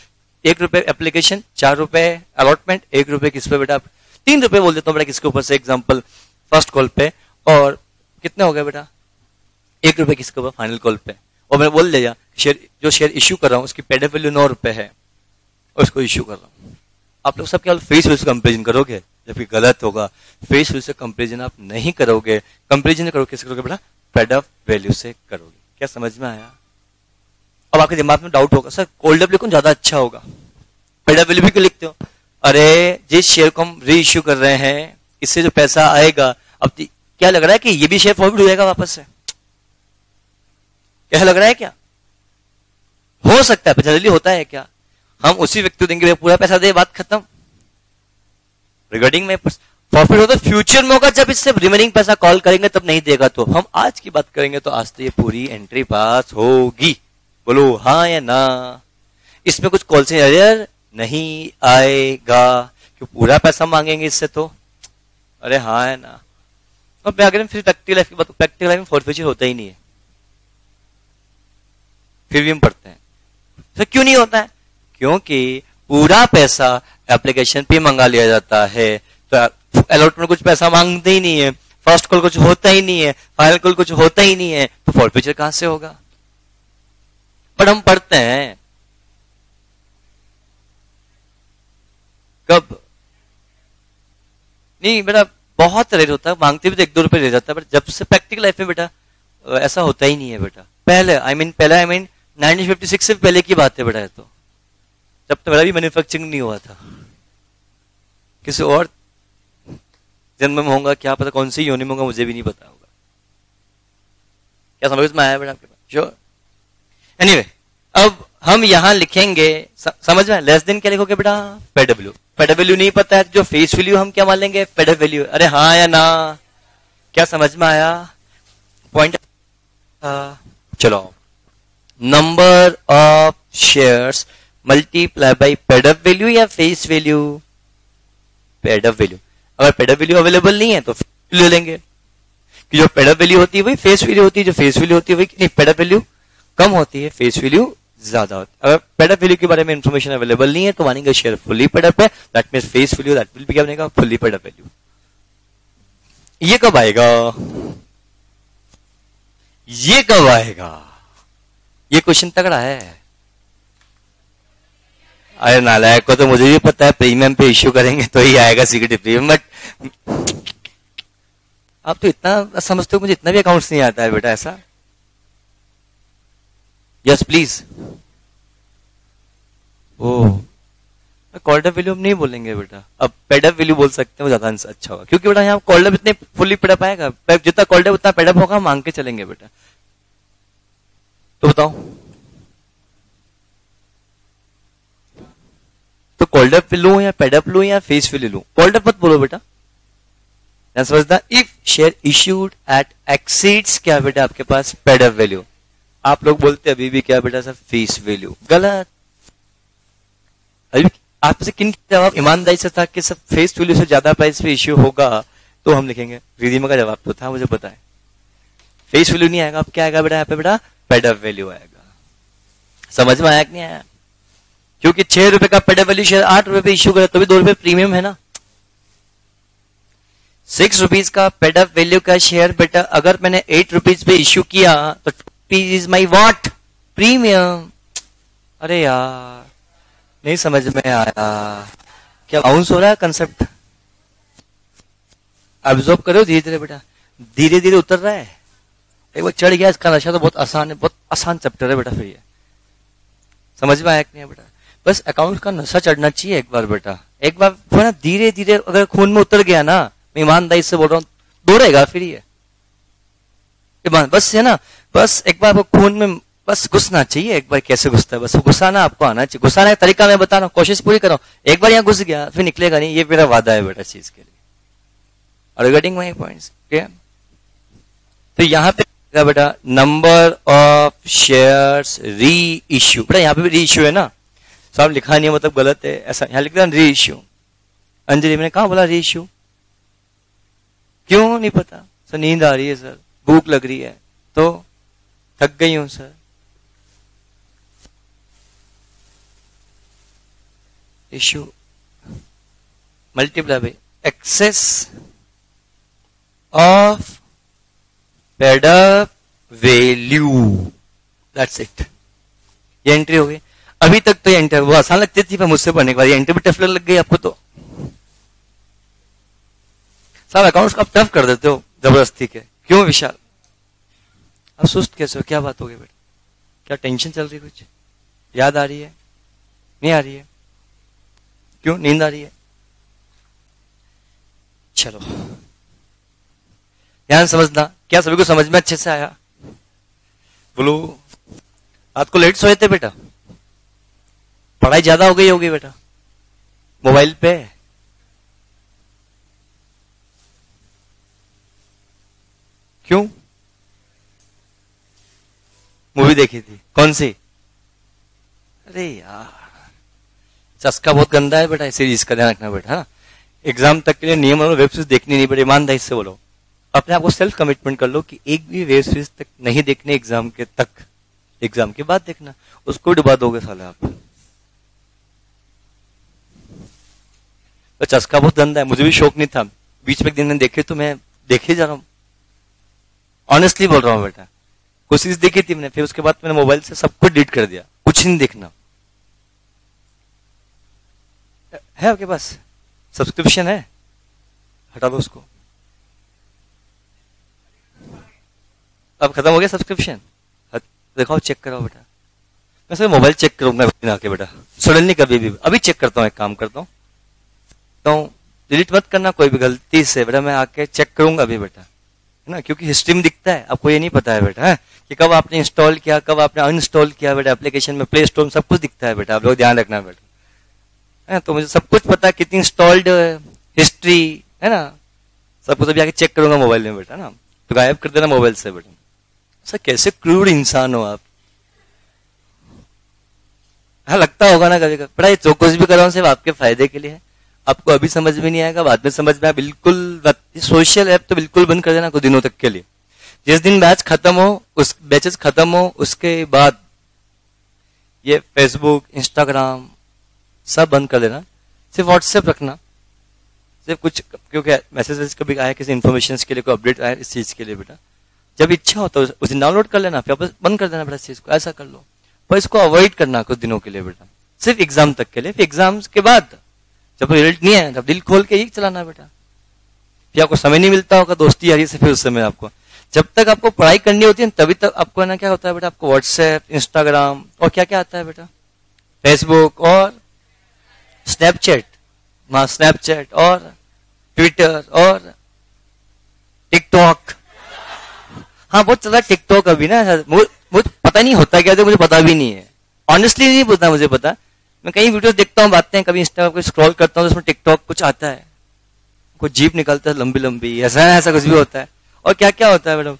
1 रुपए एप्लीकेशन, 4 रुपए अलॉटमेंट, 1 रुपए किस पे बेटा 3 रुपए बोल देता हूँ बेटा किसके ऊपर से, एग्जाम्पल फर्स्ट कॉल पे, और कितने हो गए बेटा, 1 रुपए किसके ऊपर, फाइनल कॉल पे, और मैंने बोल दिया शेयर, जो शेयर इश्यू कर रहा हूँ उसकी पेड वैल्यू 9 रुपए है और उसको इश्यू कर रहा हूँ। आप लोग सब केवल फेस वैल्यू से कंपेरिजन करोगे, जबकि गलत होगा। फेस वैल्यू से कंपेरिजन आप नहीं करोगे, कंपेरिजन करोगे किससे करोगे बेटा, पेड वैल्यू से करोगे। क्या समझ में आया? अब आपके दिमाग में डाउट होगा, सर कॉल्ड अप कौन ज्यादा अच्छा होगा, पेड वैल्यू भी क्यों लिखते हो? अरे जिस शेयर को हम री इश्यू कर रहे हैं इससे जो पैसा आएगा, अब क्या लग रहा है कि ये भी शेयर फॉरवर्ड हो जाएगा वापस से? क्या लग रहा है? क्या हो सकता है? जनरली होता है क्या? हम उसी व्यक्ति को देंगे पूरा पैसा दे, बात खत्म। रिगार्डिंग में प्रॉफिट होता है फ्यूचर में होगा, जब इससे रिमेनिंग पैसा कॉल करेंगे तब नहीं देगा। तो हम आज की बात करेंगे तो आज तो ये पूरी एंट्री पास होगी। बोलो हाँ या ना? इसमें कुछ कॉल से एरर नहीं आएगा क्यों, पूरा पैसा मांगेंगे इससे तो। अरे हाँ है ना? अब मैं अगर फिर प्रैक्टिकल लाइफ की बात, प्रैक्टिकल लाइफ में फॉरफीचर होता ही नहीं है, फिर भी हम पढ़ते हैं। तो क्यों नहीं होता है? क्योंकि पूरा पैसा एप्लीकेशन पे मंगा लिया जाता है, तो अलॉटमेंट कुछ पैसा मांगते ही नहीं है, फर्स्ट कॉल कुछ होता ही नहीं है, फाइनल कॉल कुछ होता ही नहीं है, तो फॉरफीचर कहां से होगा? पर हम पढ़ते हैं कब? नहीं बेटा, बहुत रेट होता है, मांगते भी तो 1-2 रुपए ले जाता है, बट जब से प्रैक्टिकल लाइफ में बेटा ऐसा होता ही नहीं है बेटा। पहले आई मीन 1956 से पहले की बात है बेटा, तो जब तो मेरा भी मैन्युफैक्चरिंग नहीं हुआ था, किसी और जन्म में होगा, क्या पता कौन सी योनि में होगा, मुझे भी नहीं पता होगा। क्या समझ में आया बेटा आपके पास? श्योर। एनीवे, अब हम यहां लिखेंगे, समझ में लेस देन क्या लिखोगे बेटा? Paid value. पेड वैल्यू नहीं पता है जो फेस वैल्यू हम क्या मान लेंगे? Paid value. अरे हाँ या ना? क्या समझ में आया पॉइंट? चलो, number of shares multiply by paid value या फेस वैल्यू? Paid value. अगर पेड वैल्यू अवेलेबल नहीं है तो ले लेंगे, कि जो पेड वैल्यू होती है वही फेस वैल्यू होती है, जो फेस वैल्यू होती है वही नहीं, पेड वैल्यू कम होती है, फेस वैल्यू ज्यादा होती है। अगर पेड वैल्यू के बारे में इंफॉर्मेशन अवेलेबल नहीं है तो मानेंगे शेयर फुल्ली पेड अप है, that means face value that will B क्या बनेगा? Fully paid up value. ये कब आएगा? ये कब आएगा? ये क्वेश्चन तगड़ा है। अरे नालायक को तो मुझे भी पता है, प्रीमियम पे इश्यू करेंगे तो ही आएगा सिक्योरिटी प्रीमियम, बट आप तो इतना समझते हो, मुझे इतना भी अकाउंट्स नहीं आता है बेटा ऐसा। Yes please. Oh, called up value हम नहीं बोलेंगे बेटा, अब पेड अप वैल्यू बोल सकते हैं, वो ज्यादा अच्छा होगा, क्योंकि बेटा यहाँ कॉल्ड अप इतने फुल्ली पेड अप आएगा, जितना कॉल्ड अप उतना पेड अप होगा, मांग के चलेंगे बेटा। तो बताओ, तो कॉल्ड अप लूं या पेड अप लूं या फेस वैल्यू लूं? कॉल्ड अप मत बोलो बेटा, समझदा। If share issued at exceeds क्या बेटा आपके पास? Paid up value. आप लोग बोलते अभी भी क्या बेटा? Sir face value. गलत। अभी आपसे किन जवाब ईमानदारी से था कि सब फेस वैल्यू से ज्यादा प्राइस पे इश्यू होगा तो हम लिखेंगे? रिदीमा का जवाब तो था, मुझे पता है। फेस वैल्यू नहीं आएगा, अब क्या आएगा बेटा यहाँ पे? बेटा पेड अप वैल्यू आएगा। समझ में आया कि नहीं आया? क्योंकि 6 रुपए का पेड अप वैल्यू शेयर 8 रुपए पे इश्यू करे तो भी 2 रुपए प्रीमियम है ना। 6 रुपीज का पेड अप वैल्यू का शेयर बेटा अगर मैंने 8 रुपीज पे इश्यू किया तो इज माई व्हाट? प्रीमियम। अरे यार नहीं समझ में आया, क्या बाउंस हो रहा है कंसेप्ट? ऑब्जर्व करो धीरे धीरे बेटा, धीरे धीरे उतर रहा है। एक बार चढ़ गया इसका नशा तो बहुत आसान है, बहुत आसान चैप्टर है बेटा। फिर ये समझ में आया कि नहीं बेटा? बस अकाउंट का नशा चढ़ना चाहिए एक बार बेटा, एक बार ना धीरे धीरे अगर खून में उतर गया ना, मैं ईमानदारी से बोल रहा हूँ, दौड़ेगा फिर ये बस है ना। बस एक बार खून में बस घुसना चाहिए, एक बार कैसे घुसता है बस घुसाना आपको आना चाहिए। घुसाने का तरीका मैं बता रहा हूँ, कोशिश पूरी करो। एक बार यहाँ घुस गया फिर निकलेगा नहीं, ये मेरा वादा है बेटा चीज के लिए। और रिगार्डिंग माई पॉइंट्स, तो यहाँ पे बेटा नंबर ऑफ शेयर्स री इश्यू, बेटा यहाँ पे भी री इश्यू है ना, सब लिखा नहीं है मतलब गलत है ऐसा, यहाँ लिख दिया री इश्यू। अंजलि मैंने कहा बोला री इश्यू? क्यों नहीं पता सर? नींद आ रही है सर, भूख लग रही है, तो थक गई हूं sir. Issue multiply by excess of paid up value, that's it. ये एंट्री हो गई। अभी तक तो ये एंट्री वो आसान लगती थी, पर मुझसे पढ़ने के बाद ये एंट्री भी टफ लग गई आपको। तो साहब अकाउंट्स को आप टफ कर देते हो जबरदस्ती के, क्यों विशाल? आप सुस्त कैसे हो? क्या बात हो गई बेटा? क्या टेंशन चल रही है? कुछ याद आ रही है? नहीं आ रही है? क्यों नींद आ रही है? चलो ध्यान समझना। क्या सभी को समझ में अच्छे से आया? बोलो। रात को लेट सोए थे बेटा? पढ़ाई ज्यादा हो गई होगी बेटा मोबाइल पे? क्यों? मूवी देखी थी? कौन सी? अरे यार चस्का बहुत गंदा है बेटा, सीरीज का ध्यान रखना बेटा। हाँ, एग्जाम तक के लिए नियम और वेब सीरीज देखनी नहीं बेटा, ईमानदारी से बोलो। अपने आप को सेल्फ कमिटमेंट कर लो कि एक भी वेब सीरीज तक नहीं देखने एग्जाम के तक, एग्जाम के बाद देखना, उसको डुबा दोगे साले आप। तो चस्का बहुत गंदा है, मुझे भी शौक नहीं था, बीच में एक दिन मैंने देखे तो मैं देखे जा रहा हूं, ऑनेस्टली बोल रहा हूं बेटा। कोशिश देखी थी मैंने, फिर उसके बाद मैंने मोबाइल से सब कुछ डिलीट कर दिया, कुछ नहीं देखना। है आपके पास सब्सक्रिप्शन? है, हटा दो उसको। अब खत्म हो गया सब्सक्रिप्शन? दिखाओ, चेक कराओ बेटा। मैं सिर्फ मोबाइल चेक करूंगा आके बेटा, सडनली कभी भी। अभी चेक करता हूँ, एक काम करता हूँ तो डिलीट मत करना कोई भी गलती से बेटा, मैं आके चेक करूंगा अभी बेटा, है ना, क्योंकि हिस्ट्री में दिखता है। आपको ये नहीं पता है बेटा, है कि कब आपने इंस्टॉल किया, कब आपने अनइंस्टॉल किया बेटा, एप्लीकेशन में प्ले स्टोर में सब कुछ दिखता है बेटा, आप लोग ध्यान रखना बेटा, है। तो मुझे सब कुछ पता है, कितनी इंस्टॉल्ड हिस्ट्री, है ना, सब कुछ अभी आके चेक करूंगा मोबाइल में बेटा ना। तो गायब कर देना मोबाइल से बेटा। सर कैसे क्रूर इंसान हो आप। हाँ लगता होगा ना कभी कभी बेटा, ये जो कुछ भी कर रहा हूं सिर्फ आपके फायदे के लिए है। आपको अभी समझ में नहीं आएगा, बाद में समझ में आए। बिल्कुल सोशल ऐप तो बिल्कुल बंद कर देना कुछ दिनों तक के लिए। जिस दिन बैच खत्म हो, उस बैचेस खत्म हो, उसके बाद ये फेसबुक, इंस्टाग्राम सब बंद कर देना, सिर्फ व्हाट्सएप रखना, सिर्फ कुछ, क्योंकि मैसेजेस कभी आया किसी इन्फॉर्मेशन के लिए, कोई अपडेट आया इस चीज के लिए बेटा, जब इच्छा हो तो उस दिन डाउनलोड कर लेना, फिर वापस बंद कर देना बेटा इस चीज को, ऐसा कर लो। पर इसको अवॉइड करना कुछ दिनों के लिए बेटा, सिर्फ एग्जाम तक के लिए। फिर एग्जाम के बाद जब रिजल्ट नहीं है तब दिल खोल के ही चलाना बेटा। फिर आपको समय नहीं मिलता होगा दोस्ती यारी से, फिर उस समय आपको, जब तक आपको पढ़ाई करनी होती है तभी तक आपको, है ना, क्या होता है बेटा, आपको व्हाट्सएप, इंस्टाग्राम और क्या क्या आता है बेटा, फेसबुक और स्नैपचैट, स्नैपचैट और ट्विटर और टिकटॉक। हाँ बहुत चल रहा है टिकटॉक अभी ना, मुझे पता नहीं होता क्या, तो मुझे पता भी नहीं है, ऑनेस्टली नहीं पता मुझे। पता मैं कई वीडियोस देखता हूँ, बातें कभी इंस्टाग्राम को स्क्रॉल करता हूँ, उसमें टिकटॉक कुछ आता है, कुछ जीप निकलता है लंबी लंबी, ऐसा कुछ भी होता है, और क्या क्या होता है मैडम,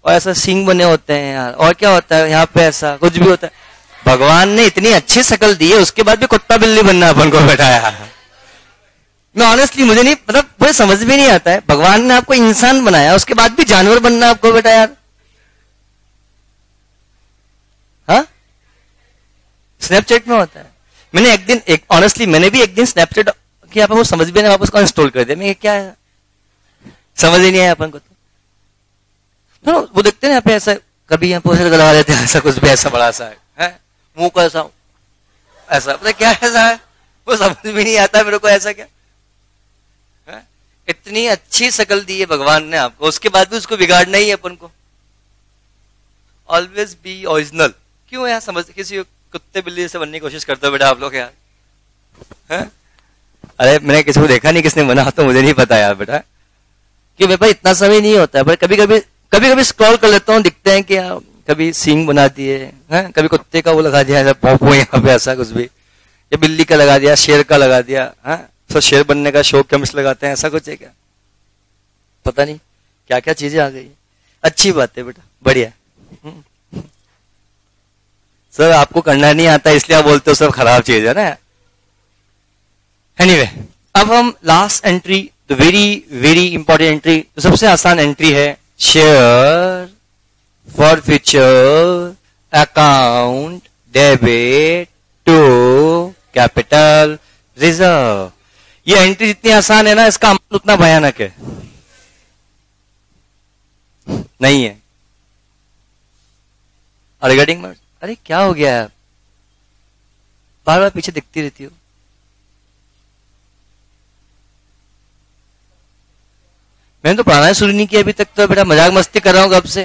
और ऐसा सींग बने होते हैं यार, और क्या होता है यहाँ पे, ऐसा कुछ भी होता है। भगवान ने इतनी अच्छी शक्ल दी है, उसके बाद भी कुत्ता बिल्ली बनना अपन को बैठाया। मैं ऑनेस्टली मुझे नहीं मतलब, मुझे समझ में नहीं आता है, भगवान ने आपको इंसान बनाया, उसके बाद भी जानवर बनना आपको बेटा यार। हाँ स्नैपचैट में होता है। मैंने एक दिन, ऑनेस्टली मैंने भी एक दिन स्नैपचैट किया, वो समझ भी नहीं, वापस इंस्टॉल कर दिया। मैं क्या है, समझ ही नहीं आया अपन को। तो वो देखते हैं यहाँ पे ऐसा, कभी यहाँ पे लगा लेते हैं, ऐसा कुछ भी ऐसा बड़ा सा है, मुंह का ऐसा ऐसा, पता क्या ऐसा है, वो समझ भी नहीं आता मेरे को, ऐसा क्या है? इतनी अच्छी शक्ल दी है भगवान ने आपको, उसके बाद भी उसको बिगाड़ना ही है अपन को। Always be original. क्यों यार समझ, किसी कुत्ते बिल्ली से बनने की कोशिश करते हो बेटा आप लोग यार, है? अरे मैंने किसी को देखा नहीं, किसने बना तो मुझे नहीं पता यार बेटा, कि मेरे पास इतना समय नहीं होता है। पर कभी कभी स्क्रॉल कर लेता हूँ, दिखते हैं कि कभी सींग बना दिए हैं, कभी कुत्ते का वो लगा दिया ऐसा पोपो यहाँ पे, ऐसा कुछ भी, या बिल्ली का लगा दिया, शेर का लगा दिया, है तो शेर बनने का शौक कमिस लगाते हैं, ऐसा कुछ है क्या, पता नहीं क्या क्या चीजें आ गई। अच्छी बात है बेटा, बढ़िया। सर आपको करना नहीं आता इसलिए आप बोलते हो सब खराब चीज है ना। एनीवे, अब हम लास्ट एंट्री, तो वेरी वेरी इंपॉर्टेंट एंट्री, तो सबसे आसान एंट्री है share forfeiture account debit to capital reserve. ये एंट्री जितनी आसान है ना, इसका अमल उतना भयानक है। नहीं है। रिगार्डिंग अरे क्या हो गया है, बार बार पीछे दिखती रहती हो। मैंने तो पढ़ाना शुरू नहीं किया अभी तक, तो बेटा मजाक मस्ती कर रहा हूँ कब से।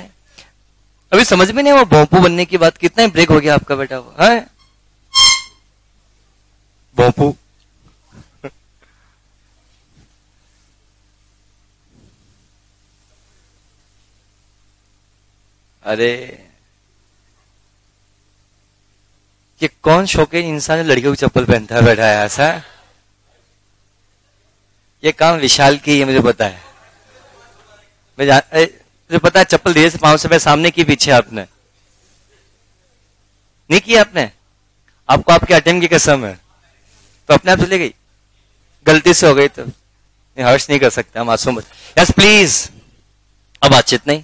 अभी समझ में नहीं वो भोंपू बनने की बात, कितना ब्रेक हो गया आपका बेटा वो है भोंपू। अरे ये कौन शौकीन इंसान है लड़कियों की चप्पल पहनता है बैठा है ऐसा? ये काम विशाल की है, मुझे पता है। मुझे पता है चप्पल धीरे से पांव से सामने की पीछे आपने नहीं किया आपने, आपको आपके अटेम्प्ट की कसम है, तो अपने आप चली गई, गलती से हो गई तो हर्ष नहीं कर सकते हम, मासूम। यस प्लीज, अब बातचीत नहीं,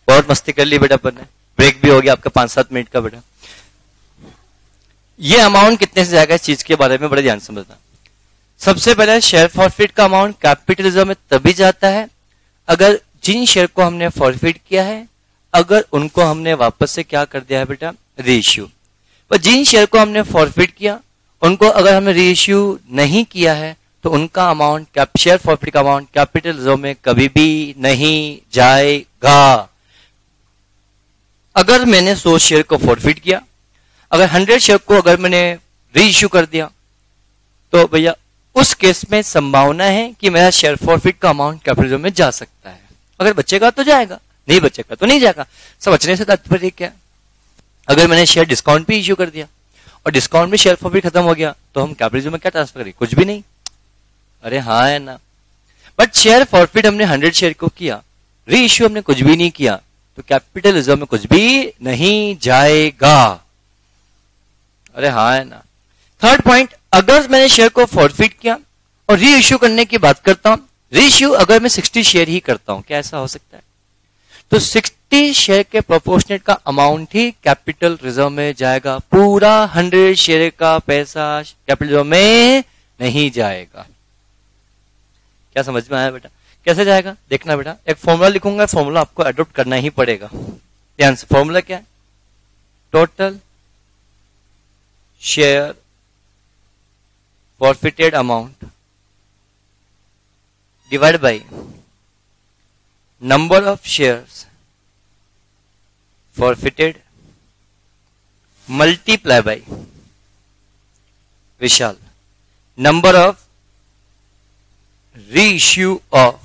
बहुत मस्ती कर ली बेटा अपन ने, ब्रेक भी हो गया आपका 5-7 मिनट का बेटा। ये अमाउंट कितने से जाएगा, इस चीज के बारे में बड़े ध्यान समझना। सबसे पहले शेयर फॉरफिट का अमाउंट कैपिटल रिजर्व में तभी जाता है अगर जिन शेयर को हमने फॉरफिट किया है, अगर उनको हमने वापस से क्या कर दिया है बेटा, रीइश्यू। पर जिन शेयर को हमने फॉरफिट किया उनको अगर हमने रीइश्यू नहीं किया है तो उनका अमाउंट, शेयर फॉरफिट का अमाउंट कैपिटल रिजर्व में कभी भी नहीं जाएगा। अगर मैंने 100 शेयर को फॉरफिट किया, अगर 100 शेयर को अगर मैंने रीइश्यू कर दिया, तो भैया उस केस में संभावना है कि मेरा शेयर फॉरफिट का अमाउंट कैपिटल रिजर्व में जा सकता है। अगर बचेगा तो जाएगा, नहीं बचेगा तो नहीं जाएगा। सब बचने से तात्पर्य क्या? अगर मैंने शेयर डिस्काउंट पे इश्यू कर दिया और डिस्काउंट में शेयर फॉरफिट खत्म हो गया तो हम कैपिटल रिजर्व में क्या ट्रांसफर करें? कुछ भी नहीं। अरे हाँ है ना। बट शेयर फॉरफिट हमने 100 शेयर को किया, री इश्यू हमने कुछ भी नहीं किया, तो कैपिटल रिजर्व में कुछ भी नहीं जाएगा। अरे हाँ है ना। थर्ड पॉइंट, अगर मैंने शेयर को फॉरफिट किया और री इश्यू करने की बात करता हूं, री इश्यू अगर मैं 60 शेयर ही करता हूं, क्या ऐसा हो सकता है? तो 60 शेयर के प्रोपोर्शनेट का अमाउंट ही कैपिटल रिजर्व में जाएगा, पूरा 100 शेयर का पैसा कैपिटल रिजर्व में नहीं जाएगा। क्या समझ में आया बेटा? कैसे जाएगा देखना बेटा, एक फॉर्मूला लिखूंगा, फॉर्मूला आपको अडॉप्ट करना ही पड़ेगा। ध्यान से, फॉर्मूला क्या है? Total share forfeited amount divided by number of shares forfeited multiply by Vishal number of reissue of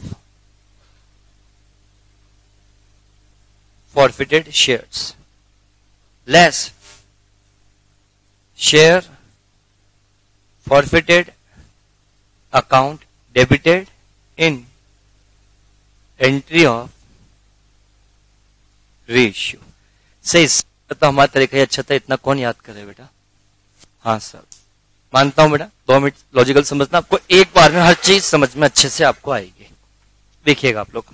forfeited shares less share forfeited account debited in entry of reissue। सही तो हमारा तरीका ही अच्छा था, इतना कौन याद करे बेटा? हाँ सर, मानता हूं बेटा, 2 मिनट लॉजिकल समझना, आपको एक बार में हर चीज समझ में अच्छे से आपको आएगी। देखिएगा आप लोग,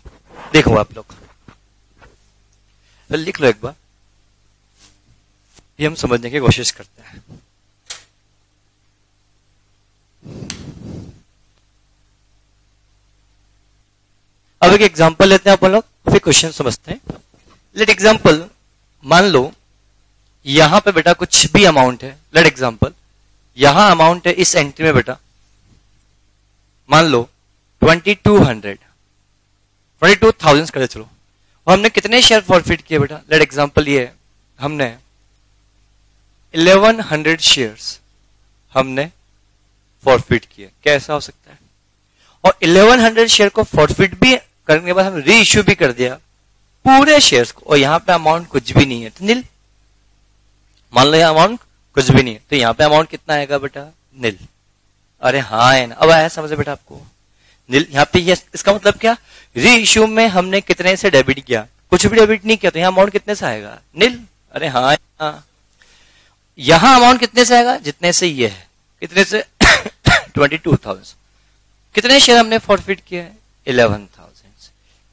देखो आप लोग, लिख लो एक बार, ये हम समझने की कोशिश करते हैं। अब एक एग्जांपल लेते हैं अपन लोग, फिर क्वेश्चन समझते हैं। लेट एग्जांपल, मान लो यहां पे बेटा कुछ भी अमाउंट है। लेट एग्जांपल, यहां अमाउंट है इस एंट्री में बेटा, मान लो 22,000 करे चलो, और हमने कितने शेयर फॉरफिट किए बेटा? लेट एग्जांपल ये हमने 1100 शेयर्स हमने फॉरफिट किए। कैसा हो सकता है? और 1100 शेयर को फॉरफिट भी करने के बाद हम री इश्यू भी कर दिया पूरे शेयर्स को, और यहां पे अमाउंट कुछ भी नहीं है तो नील। मान लो यहां अमाउंट कुछ भी नहीं है तो यहां पे अमाउंट कितना आएगा बेटा? नील। अरे हाँ है ना, अब आया समझ बेटा आपको? नील। यहां पे इसका मतलब क्या? री इश्यू में हमने कितने से डेबिट किया? कुछ भी डेबिट नहीं किया, तो यहां अमाउंट कितने से आएगा? नील। अरे हाँ, यहां अमाउंट कितने से आएगा? जितने से ये है। कितने से? 22,000। कितने शेयर हमने फॉरफिट किए? 11,000।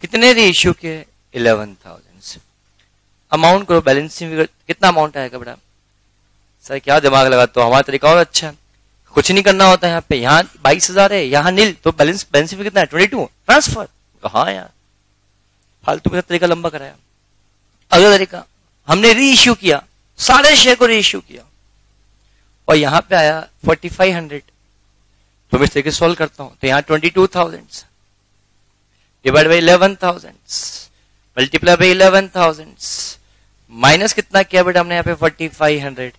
कितने रीइश्यू किए? 11,000। अमाउंट करो, बैलेंस कितना अमाउंट आएगा बेटा? सर क्या दिमाग लगाते हो, हमारा तरीका और अच्छा है, कुछ नहीं करना होता है। यहाँ पे, यहाँ 22,000 है, यहाँ नील, तो बैलेंस कितना है? 22। ट्रांसफर। कहा यार, फालतू का तरीका लंबा कराया। अगला तरीका, हमने री इश्यू किया, सारे शेयर को री इश्यू किया और यहां पे आया 4500। तो मैं इस तरीके सॉल्व करता हूं, तो यहां 22,000 divide by 11,000 multiply by 11,000 minus कितना किया बेटा हमने यहाँ पे 4500,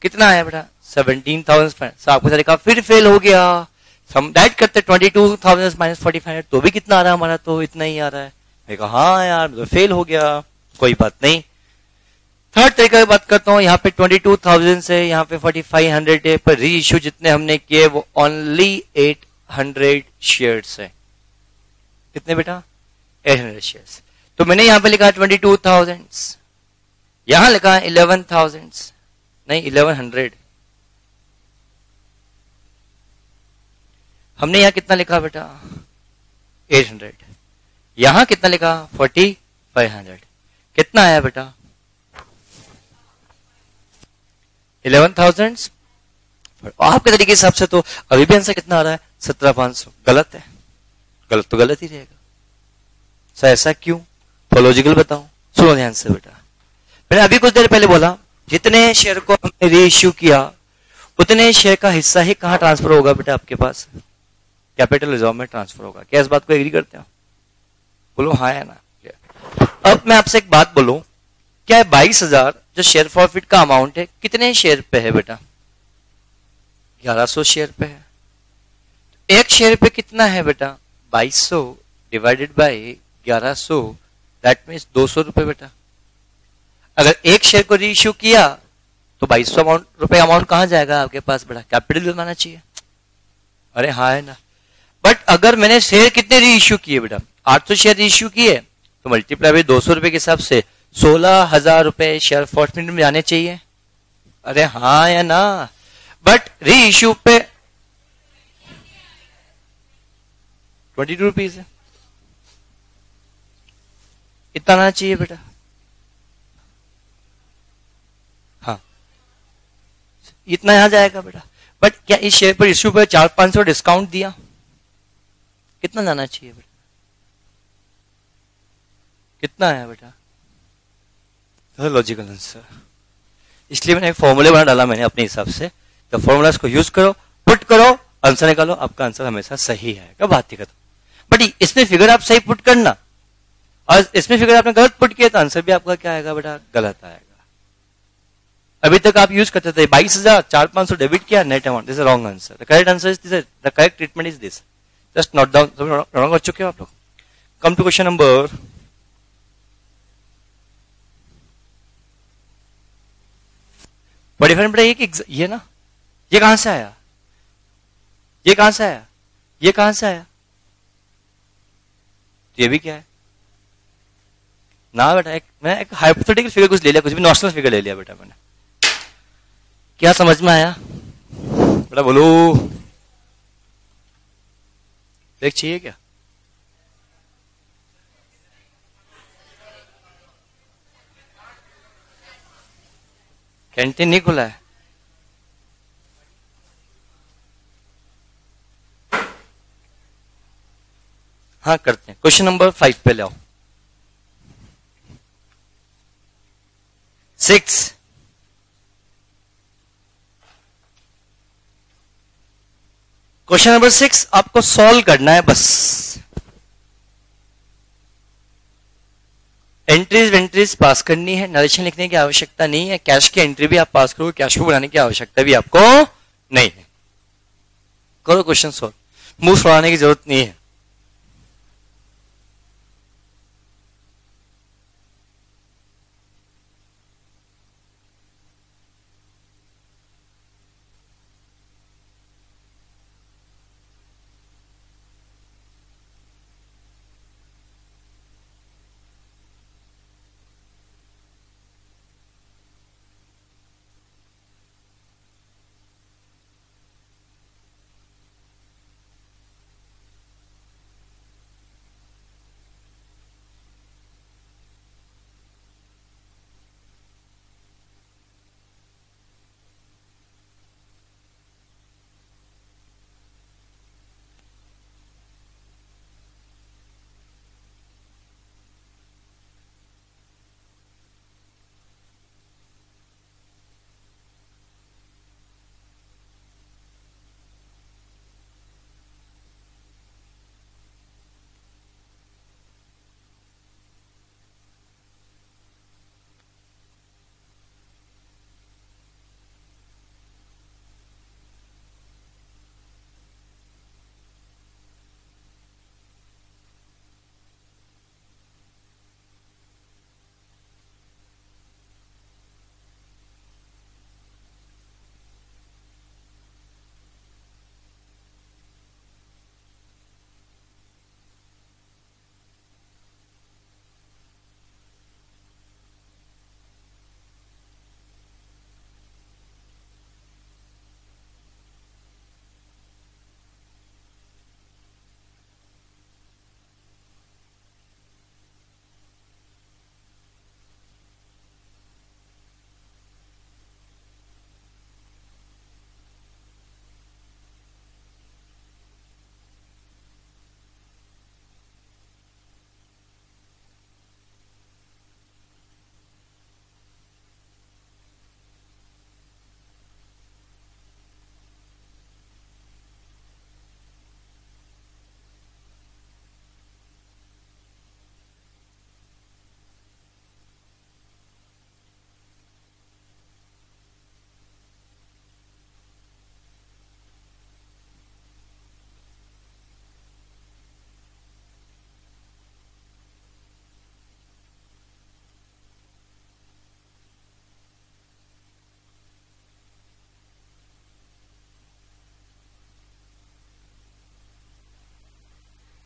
कितना आया बेटा 17,000। आपको तरीका फिर फेल हो गया। हम डाइट करते 22,000 माइनस 4500, तो भी कितना आ रहा है हमारा, तो इतना ही आ रहा है। मैं कहा हाँ यार तो फेल हो गया, कोई बात नहीं। थर्ड तरीका की बात करता हूं, यहाँ पे 22,000 से यहाँ पे 4500 है, पर री इश्यू जितने हमने किए वो ओनली 800 शेयर्स है। कितने बेटा 800 शेयर्स। तो मैंने यहाँ पे लिखा 22,000, यहां लिखा 11,000 नहीं 1100। हमने यहां कितना लिखा बेटा 800, यहां कितना लिखा 4500, कितना आया बेटा 11,000। आपके तरीके हिसाब से तो अभी भी आंसर कितना आ रहा है 17,500। गलत है, गलत तो गलत ही रहेगा सर, ऐसा क्यों, तो लॉजिकल बताओ। सुनो ध्यान से बेटा, मैंने अभी कुछ देर पहले बोला जितने शेयर को हमने री इश्यू किया उतने शेयर का हिस्सा ही कहां ट्रांसफर होगा बेटा आपके पास, कैपिटल रिजर्व में ट्रांसफर होगा। क्या इस बात को एग्री करते हो, बोलो हाँ या ना। अब मैं आपसे एक बात बोलूं, क्या 22,000 जो शेयर प्रॉफिट का अमाउंट है कितने शेयर पे है बेटा 1100 शेयर पे है। एक शेयर पे कितना है बेटा 2200 डिवाइडेड बाय 1100, दैट मीन्स 200 रुपए बेटा। अगर एक शेयर को री इश्यू किया तो 2200 रुपए अमाउंट कहां जाएगा आपके पास बेटा, कैपिटल बनाना चाहिए। अरे हाँ है ना। बट अगर मैंने शेयर कितने री इश्यू किए बेटा 800 शेयर री इश्यू किए, तो मल्टीप्लाई बाई 200 रुपए के हिसाब से 16,000 रुपए शेयर प्रॉफिट में जाने चाहिए। अरे हाँ या ना। बट री इश्यू पे 22 रुपीज है, इतना आना चाहिए बेटा। हाँ इतना यहां जाएगा बेटा। बट क्या इस शेयर पर इश्यू पर 400-500 डिस्काउंट दिया, कितना जाना चाहिए बेटा, कितना आया बेटा, लॉजिकल आंसर। इसलिए मैंने एक फॉर्मूले बना डाला मैंने अपने हिसाब से, तो फॉर्मूला को यूज करो, पुट करो, आंसर निकालो, आपका आंसर हमेशा सही है। क्या बात ही खत्म। बट इसमें फिगर आप सही पुट करना, और इसमें फिगर आपने गलत पुट किया तो आंसर भी आपका क्या आएगा बेटा गलत आएगा। अभी तक आप यूज करते थे 22,000 4,500 डेबिट किया net amount, this is wrong answer. The correct answer is this, the correct treatment is this. Just note down, wrong कर चुके हो आप लोग। कम टू क्वेश्चन नंबर 45 बेटा। ये ना, ये कहां से आया, ये कहां से आया, ये कहां से आया, तो ये भी क्या है ना बेटा, मैं एक हाइपोथेटिकल फिगर कुछ ले लिया, कुछ भी नॉर्मल फिगर ले लिया बेटा मैंने। क्या समझ में आया बेटा, बोलो। देख चाहिए क्या, कैंटीन नहीं खुला है, हाँ करते हैं। क्वेश्चन नंबर 5 पे ले आओ। 6, क्वेश्चन नंबर 6 आपको सॉल्व करना है बस। एंट्रीज वेंट्रीज पास करनी है, नरेशन लिखने की आवश्यकता नहीं है। कैश की एंट्री भी आप पास करो, कैश को बनाने की आवश्यकता भी आपको नहीं है। करो क्वेश्चन सॉल्व, मुंह फुलाने की जरूरत नहीं है।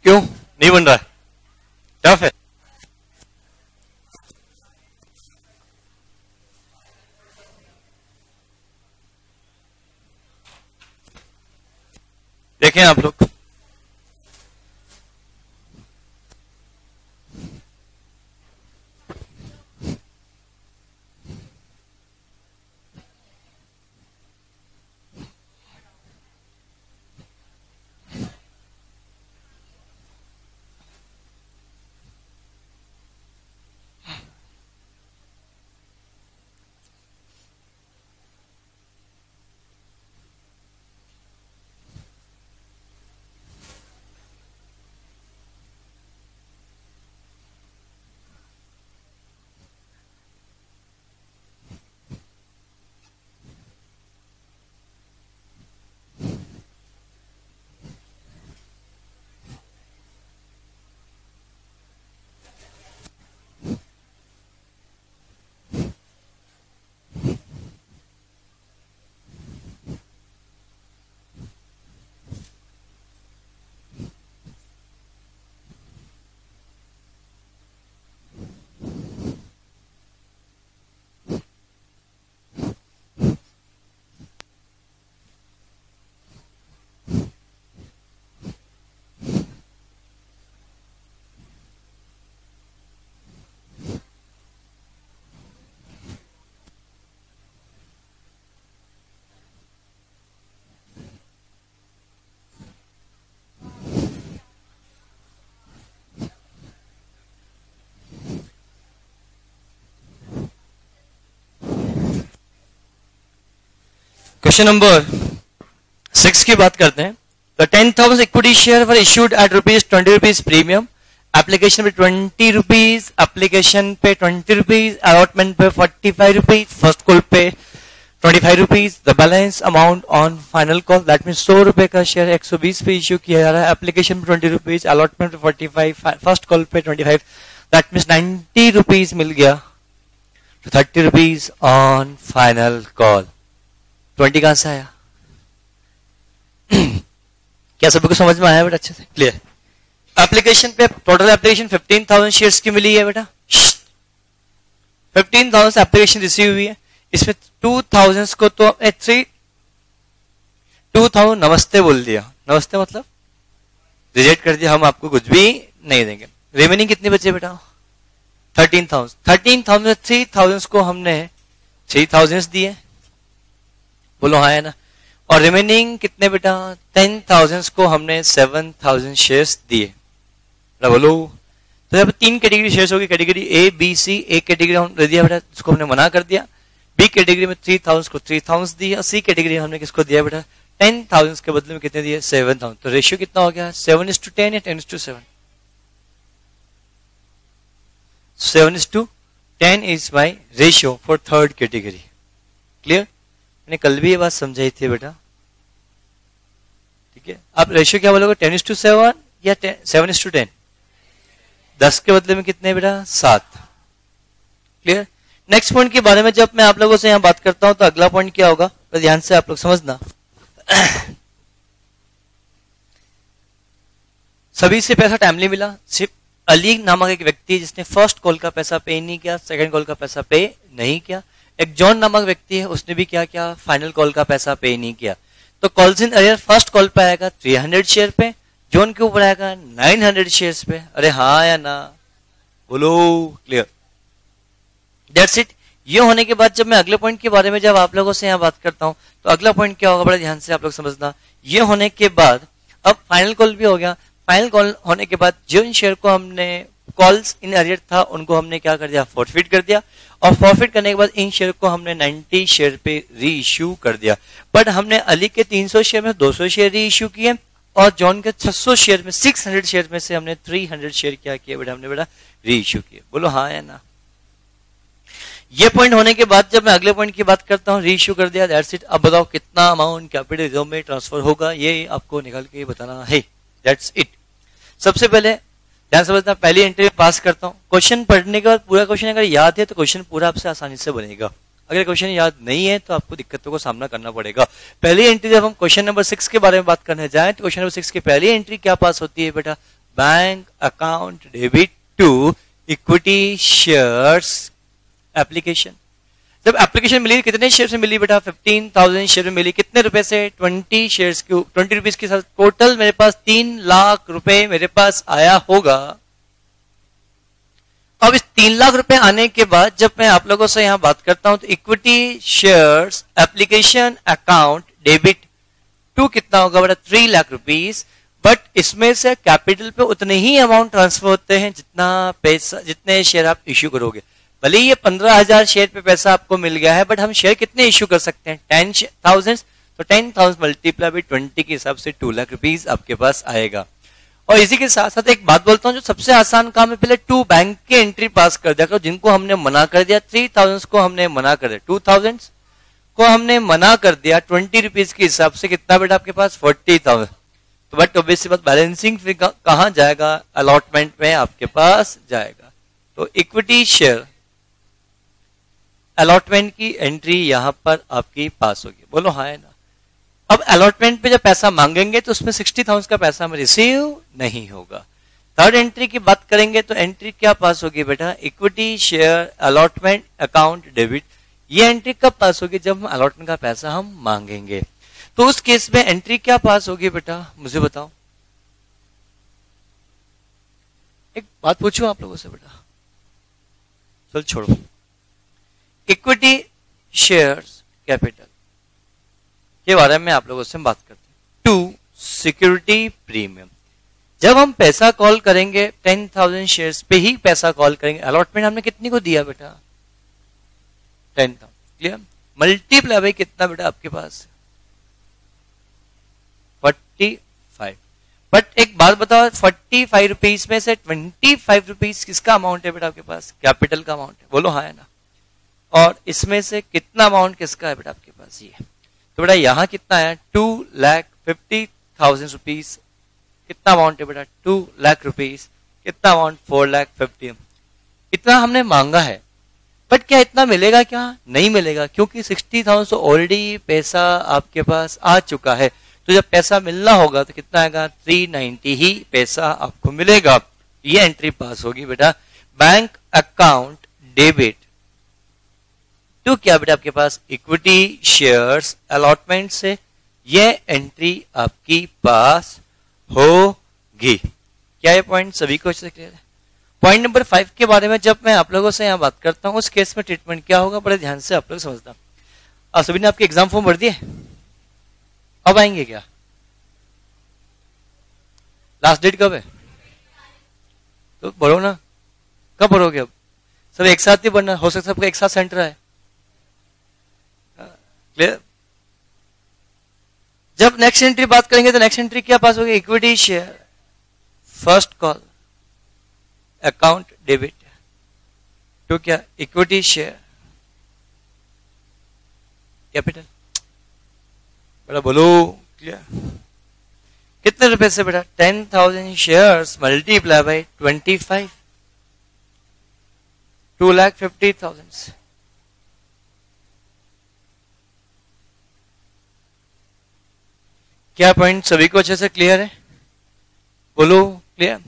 क्यों नहीं बन रहा है? टफ है। देखें आप लोग, क्वेश्चन नंबर 6 की बात करते हैं। तो 10,000 equity share were issued at ₹20 premium, application पे 20 रुपीज, एप्लीकेशन पे 20 रुपीज, अलॉटमेंट पे 45 रुपीज, फर्स्ट कॉल पे 25 rupees, the balance amount on final call that mean 100 रुपए का शेयर 120 पे इश्यू किया जा रहा है, एप्लीकेशन पे 20 रुपीज, अलॉटमेंट पे 45, फर्स्ट कॉल पे 25, दैट मीन 90 रुपीज मिल गया, 30 रुपीज ऑन फाइनल कॉल। 20 कहां से आया? क्या सभी को समझ में आया बेटा? अच्छे से क्लियर। एप्लीकेशन पे टोटल एप्लीकेशन 15,000 शेयर्स की मिली है बेटा। 15,000 एप्लीकेशन रिसीव हुई है, इसमें 2,000 को तो 2,000 नमस्ते बोल दिया। नमस्ते मतलब रिजेक्ट कर दिया, हम आपको कुछ भी नहीं देंगे। रिमेनिंग कितने बचे बेटा? 13,000। 13,000 में 3,000 को हमने 3,000 दिए, बोलो हाँ है ना। और रिमेनिंग कितने बेटा? 10,000 को हमने 7,000 शेयर्स दिए, बोलो। तो यहाँ पे 3 कैटेगरी शेयर्स होगी, category A B C. A category हमने दिया बेटा, इसको हमने मना कर दिया। बी कैटेगरी में 3,000 को 3,000 दिया। सी कैटेगरी हमने किसको दिया बेटा? 10,000 के बदले में कितने दिए? 7,000। तो रेशियो कितना हो गया? 7:10 या 10:7? 7:10 is my ratio for third category. Clear? मैंने कल भी ये बात समझाई थी बेटा, ठीक है। अब रेशियो क्या बोलोगे? 10:7 या 7:10? 10 के बदले में कितने बेटा? 7। क्लियर? नेक्स्ट पॉइंट के बारे में जब मैं आप लोगों से यहां बात करता हूं तो अगला पॉइंट क्या होगा, तो ध्यान से आप लोग समझना। सभी से पैसा टाइमली मिला, सिर्फ अली नामक एक व्यक्ति जिसने फर्स्ट कॉल का पैसा पे नहीं किया, सेकंड कॉल का पैसा पे नहीं किया। एक जॉन नामक व्यक्ति है, उसने भी क्या किया? फाइनल कॉल का पैसा पे नहीं किया। तो calls in arrear first call पे आएगा 300 शेयर पे, जॉन के ऊपर आएगा 900 शेयर्स पे। अरे हाँ या ना? बोलो। क्लियर? That's it. ये होने के बाद जब मैं अगले पॉइंट के बारे में जब आप लोगों से यहाँ बात करता हूं तो अगला पॉइंट क्या होगा, बड़ा ध्यान से आप लोग समझना। ये होने के बाद अब फाइनल कॉल भी हो गया। फाइनल कॉल होने के बाद जिन शेयर को हमने कॉल्स इन अरियर था उनको हमने क्या कर दिया? फॉरफिट कर दिया। और फॉरफिट करने के बाद इन शेयर को हमने 90 शेयर पे री इश्यू कर दिया। बट हमने अली के 300 शेयर में 200 शेयर री इश्यू किए और जॉन के 600 शेयर में 600 शेयर में से हमने 300 शेयर क्या किया बेटा? हमने बेटा री इश्यू किया। बोलो हाँ या ना? ये पॉइंट होने के बाद जब मैं अगले पॉइंट की बात करता हूँ, री इश्यू कर दिया, दैट्स इट। अब बताओ कितना अमाउंट कैपिटल रिजर्व में ट्रांसफर होगा, ये आपको निकाल के बताना है। That's it. सबसे पहले ध्यान समझना, पहली एंट्री पास करता हूँ। क्वेश्चन पढ़ने के बाद पूरा क्वेश्चन अगर याद है तो क्वेश्चन पूरा आपसे आसानी से बनेगा। अगर क्वेश्चन याद नहीं है तो आपको दिक्कतों का सामना करना पड़ेगा। पहली एंट्री जब हम क्वेश्चन नंबर 6 के बारे में बात करने जाएं तो क्वेश्चन नंबर 6 की पहली एंट्री क्या पास होती है बेटा? Bank account debit to equity shares application. जब एप्लीकेशन मिली कितने शेयर से मिली बेटा? 15,000 शेयर में मिली। कितने रुपए से? 20 शेयर्स के, 20 रुपीज के साथ टोटल मेरे पास 3 लाख रुपए मेरे पास आया होगा। अब इस 3 लाख रुपए आने के बाद जब मैं आप लोगों से यहां बात करता हूं तो equity shares application account debit to कितना होगा बेटा? 3 लाख रुपीज। बट इसमें से कैपिटल पे उतने ही अमाउंट ट्रांसफर होते हैं जितना पैसा, जितने शेयर आप इश्यू करोगे। भले ये 15,000 शेयर पे पैसा आपको मिल गया है, बट हम शेयर कितने इश्यू कर सकते हैं? 10,000। तो 10,000 मल्टीप्लाई बाई 20 के हिसाब से 2 लाख रुपीज आपके पास आएगा। और इसी के साथ साथ एक बात बोलता हूं, जो सबसे आसान काम है, पहले 2 बैंक की एंट्री पास कर दिया करो, जिनको हमने मना कर दिया। 3,000 को हमने मना कर दिया, 2,000 को हमने मना कर दिया। 20 रुपीज के हिसाब से कितना बेटा आपके पास? 40,000। तो बट ऑब्वियसली बात, बैलेंसिंग फिर कहां जाएगा? अलॉटमेंट में आपके पास जाएगा। तो इक्विटी शेयर अलॉटमेंट की एंट्री यहां पर आपकी पास होगी। बोलो हाँ है ना? अब अलॉटमेंट पे जब पैसा मांगेंगे तो उसमें 60,000 का पैसा हमें रिसीव नहीं होगा। थर्ड एंट्री की बात करेंगे तो एंट्री क्या पास होगी बेटा? Equity share allotment account debit. ये एंट्री कब पास होगी? जब हम अलॉटमेंट का पैसा हम मांगेंगे। तो उस केस में एंट्री क्या पास होगी बेटा? मुझे बताओ। एक बात पूछूं आप लोगों से बेटा, चल छोड़ो। इक्विटी शेयर्स कैपिटल के बारे में आप लोगों से बात करते हैं। To security premium. जब हम पैसा कॉल करेंगे 10,000 शेयर्स पे ही पैसा कॉल करेंगे। अलॉटमेंट हमने कितनी को दिया बेटा? 10,000। क्लियर? मल्टीप्लाई बाई कितना बेटा आपके पास? 45। बट एक बात बताओ, 45 रुपीज में से 25 रुपीज किसका अमाउंट है बेटा आपके पास? कैपिटल का अमाउंट है। बोलो हाँ है ना? और इसमें से कितना अमाउंट किसका है बेटा आपके पास? ये तो बेटा यहां कितना है? 2,50,000 रुपीज। कितना अमाउंट है बेटा? 2 लाख रुपीज। कितना अमाउंट? 4,50,000। इतना हमने मांगा है, बट क्या इतना मिलेगा? क्या नहीं मिलेगा, क्योंकि 60,000 ऑलरेडी पैसा आपके पास आ चुका है। तो जब पैसा मिलना होगा तो कितना आएगा? 390 ही पैसा आपको मिलेगा। ये एंट्री पास होगी बेटा। बैंक अकाउंट डेबिट तो क्या बेटा आपके पास? इक्विटी शेयर्स अलॉटमेंट से ये एंट्री आपकी पास होगी। क्या ये पॉइंट सभी को अच्छे से क्लियर है? पॉइंट नंबर 5 के बारे में जब मैं आप लोगों से यहां बात करता हूं, उस केस में ट्रीटमेंट क्या होगा, बड़े ध्यान से आप लोग समझना। आप सभी ने आपके एग्जाम फॉर्म भर दिए? अब आएंगे क्या? लास्ट डेट कब है? तो भरो ना। कब भरोगे? अब सब एक साथ ही भरना, हो सकता है सबका एक साथ सेंटर है। क्लियर? जब नेक्स्ट एंट्री बात करेंगे तो नेक्स्ट एंट्री क्या पास होगी? Equity share first call account debit तो क्या? Equity share capital. बेटा बोलो क्लियर? कितने रुपए से बेटा? 10,000 शेयर्स मल्टीप्लाई बाई 25, 2,50,000। क्या पॉइंट सभी को अच्छे से क्लियर है? बोलो क्लियर?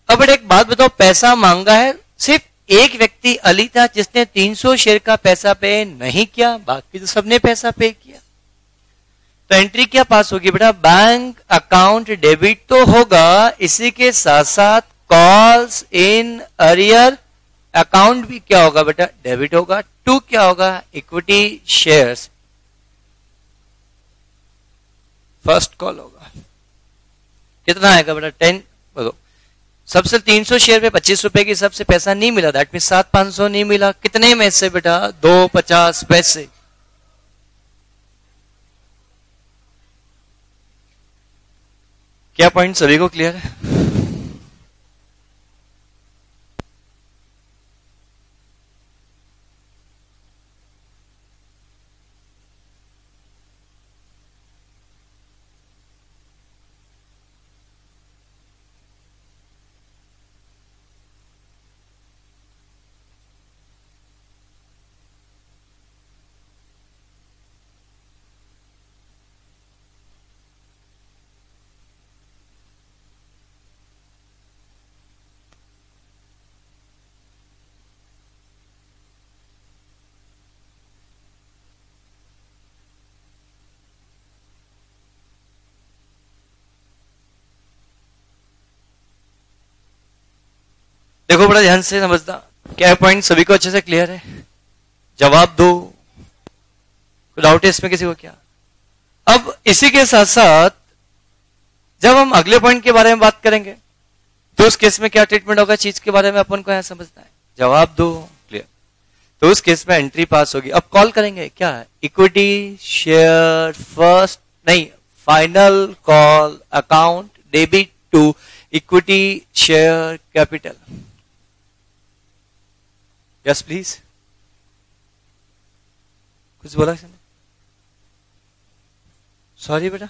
अब एक बात बताओ, पैसा मांगा है, सिर्फ एक व्यक्ति अली था जिसने 300 शेयर का पैसा पे नहीं किया, बाकी तो सबने पैसा पे किया। तो एंट्री क्या पास होगी बेटा? बैंक अकाउंट डेबिट तो होगा, इसी के साथ साथ कॉल्स इन अरियर अकाउंट भी क्या होगा बेटा? डेबिट होगा। टू क्या होगा? इक्विटी शेयर्स फर्स्ट कॉल होगा। कितना आएगा बेटा? 10। बोलो सबसे 300 शेयर पे 25 रुपए के हिसाब से पैसा नहीं मिला, दैट मीन 7,500 नहीं मिला। कितने में से बेटा? 2.50 पैसे। क्या पॉइंट सभी को क्लियर है? देखो बड़ा ध्यान से समझना, क्या पॉइंट सभी को अच्छे से क्लियर है? जवाब दो, डाउट है इसमें किसी को क्या? अब इसी के साथ साथ जब हम अगले पॉइंट के बारे में बात करेंगे तो उस केस में क्या ट्रीटमेंट होगा चीज के बारे में अपन को यहां समझना है। जवाब दो, क्लियर? तो उस केस में एंट्री पास होगी। अब कॉल करेंगे क्या है? इक्विटी शेयर फर्स्ट नहीं, final call account debit to equity share capital. Yes please, कुछ बोला? सॉरी बेटा।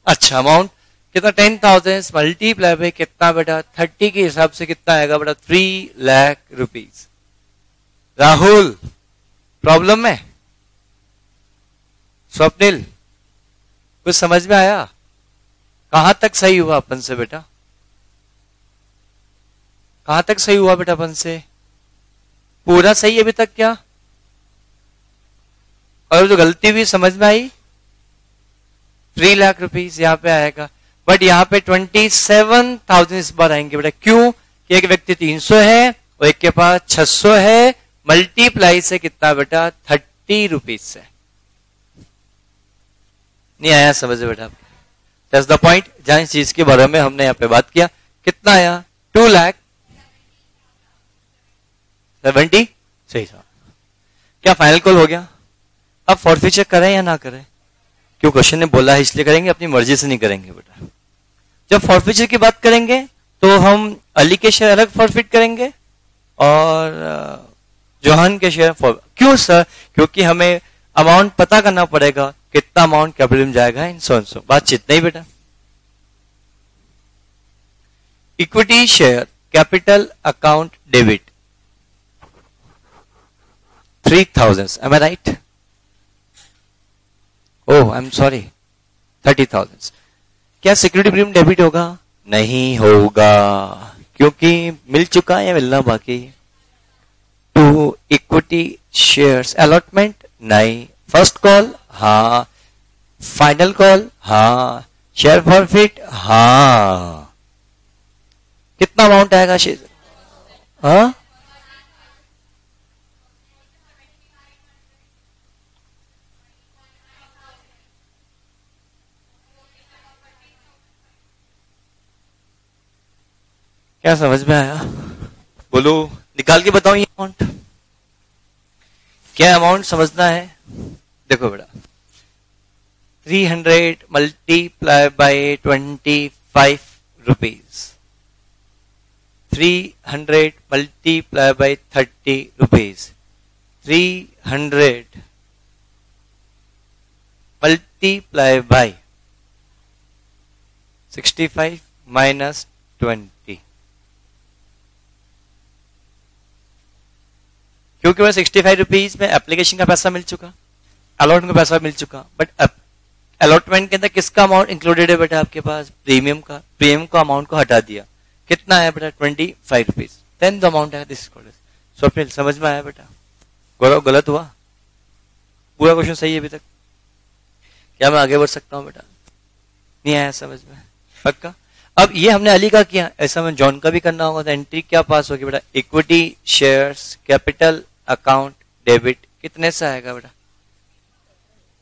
अच्छा, अमाउंट कितना? 10,000 मल्टीप्लाई बाय कितना बेटा? 30 के हिसाब से कितना आएगा बेटा? 3 लाख रुपीज। राहुल प्रॉब्लम में? स्वप्निल कुछ समझ में आया? कहां तक सही हुआ अपन से बेटा? कहां तक सही हुआ बेटा अपन से? पूरा सही है अभी तक क्या? और जो गलती भी समझ में आई? 3 लाख रुपीज यहां पे आएगा, बट यहां पे 27,000 इस बार आएंगे बेटा। क्यों? कि एक व्यक्ति 300 है और एक के पास 600 है, मल्टीप्लाई से कितना बेटा? 30 रुपीज से। नहीं आया समझ बेटा? दैट्स द पॉइंट जहां इस चीज के बारे में हमने यहां पे बात किया। कितना आया? 2,70,000 सही था। क्या फाइनल कॉल हो गया? अब फॉरफीचर करें या ना करें? क्यों क्वेश्चन ने बोला है इसलिए करेंगे, अपनी मर्जी से नहीं करेंगे बेटा। जब फॉरफीचर की बात करेंगे तो हम अली के शेयर अलग फॉरफिट करेंगे और जोहान के शेयर क्यों सर? क्योंकि हमें अमाउंट पता करना पड़ेगा कितना अमाउंट कैपिटल में जाएगा इन सो बातचीत नहीं बेटा। Equity share capital account debit 3,000, am I right? Oh I am sorry, 30,000। क्या सिक्योरिटी प्रीमियम डेबिट होगा? नहीं होगा, क्योंकि मिल चुका है या मिलना बाकी? टू इक्विटी शेयर्स अलॉटमेंट नहीं, फर्स्ट कॉल हाँ, फाइनल कॉल हाँ, शेयर फॉरफिट हाँ। कितना अमाउंट आएगा शेयर? हाँ क्या समझ में आया? बोलो, निकाल के बताओ ये अमाउंट। क्या अमाउंट समझना है? देखो बेटा, 300 multiply by 25 rupees, 300 multiply by 30 rupees, 300 multiply by 65 minus 20। क्योंकि मैं 65 रुपीज में एप्लीकेशन का पैसा मिल चुका, अलॉटमेंट का पैसा मिल चुका, बट अलॉटमेंट के अंदर किसका अमाउंट इंक्लूडेड है बेटा आपके पास? प्रीमियम का। प्रीमियम का अमाउंट को हटा दिया, कितना है बेटा? 25 रुपीज, देन द अमाउंट है दिस। स्वप्निल समझ में आया बेटा? गौरव गलत हुआ? पूरा क्वेश्चन सही है अभी तक? क्या मैं आगे बढ़ सकता हूं बेटा? नहीं आया समझ में? पक्का? अब ये हमने अली का किया, ऐसा में जॉन का भी करना होगा। तो एंट्री क्या पास होगी बेटा? Equity shares capital account debit कितने से आएगा बेटा?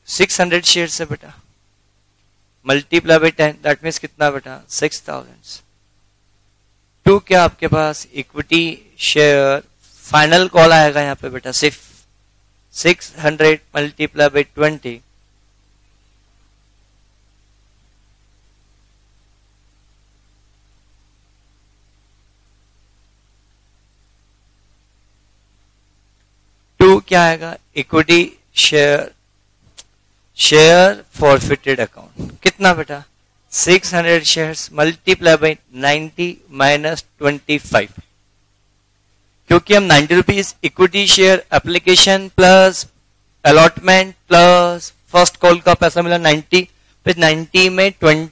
600 शेयर से बेटा, मल्टीप्लाई बाय 10, दैट मीन्स कितना बेटा? 6,000। टू क्या आपके पास? इक्विटी शेयर फाइनल कॉल आएगा यहाँ पे बेटा, सिर्फ 600 मल्टीप्लाई बाय 20, टू क्या आएगा? Equity share share forfeited account कितना बेटा? 600 शेयर्स मल्टीप्लाई बाय 90 माइनस 25। क्योंकि हम 90 rupees equity share application plus allotment plus first call का पैसा मिला 90, फिर 90 में 20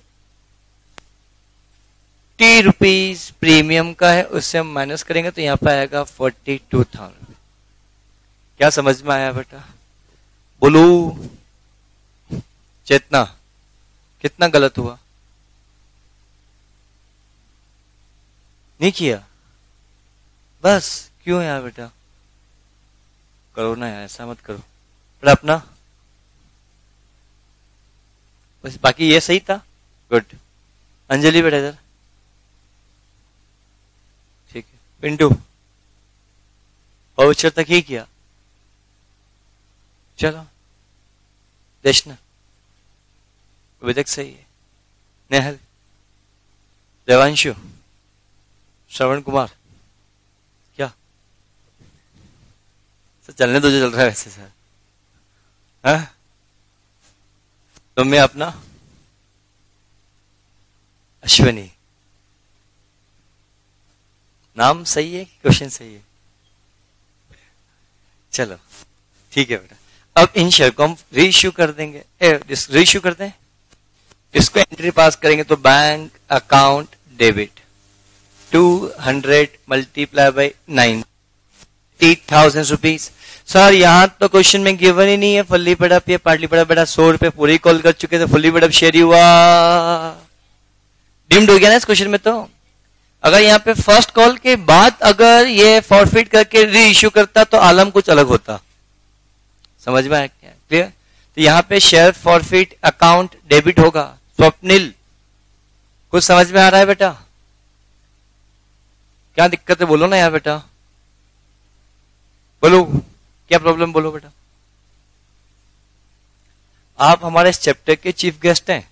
रुपीज प्रीमियम का है, उससे हम माइनस करेंगे तो यहां पर आएगा 42,000। क्या समझ में आया बेटा? बोलो चेतना, कितना गलत हुआ? नहीं किया? बस क्यों यार बेटा, करो ना यार, ऐसा मत करो बेटा अपना। बस बाकी ये सही था, गुड। अंजलि बेटा इधर, ठीक है। पिंटू और तक ही किया, चलो। देशना विदक सही है। नेहल, देवांशु, श्रवण कुमार, क्या सर चलने दो जो चल रहा है वैसे सर। हाँ तो मैं अपना अश्विनी, नाम सही है, क्वेश्चन सही है, चलो ठीक है बेटा। अब इन शेयर को हम रीइश्यू कर देंगे, रीइश्यू कर दें, इसको एंट्री पास करेंगे तो bank account debit 200 multiply by 90,000 rupees. Sir यहां तो क्वेश्चन में गिवन ही नहीं है फुल्ली पेडअप या पार्टली पेडअप। बेटा 100 रुपए पूरी कॉल कर चुके थे, फुल्ली पेडअप शेयर ही हुआ, डिम्ड हो गया ना इस क्वेश्चन में। तो अगर यहाँ पे फर्स्ट कॉल के बाद अगर ये फॉरफिट करके री इश्यू करता तो आलम कुछ अलग होता। समझ में आया क्या? क्लियर? तो यहाँ पे शेयर फॉरफिट अकाउंट डेबिट होगा। स्वप्निल कुछ समझ में आ रहा है बेटा? क्या दिक्कत है बोलो ना यार बेटा, बोलो क्या प्रॉब्लम, बोलो बेटा। आप हमारे इस चैप्टर के चीफ गेस्ट हैं।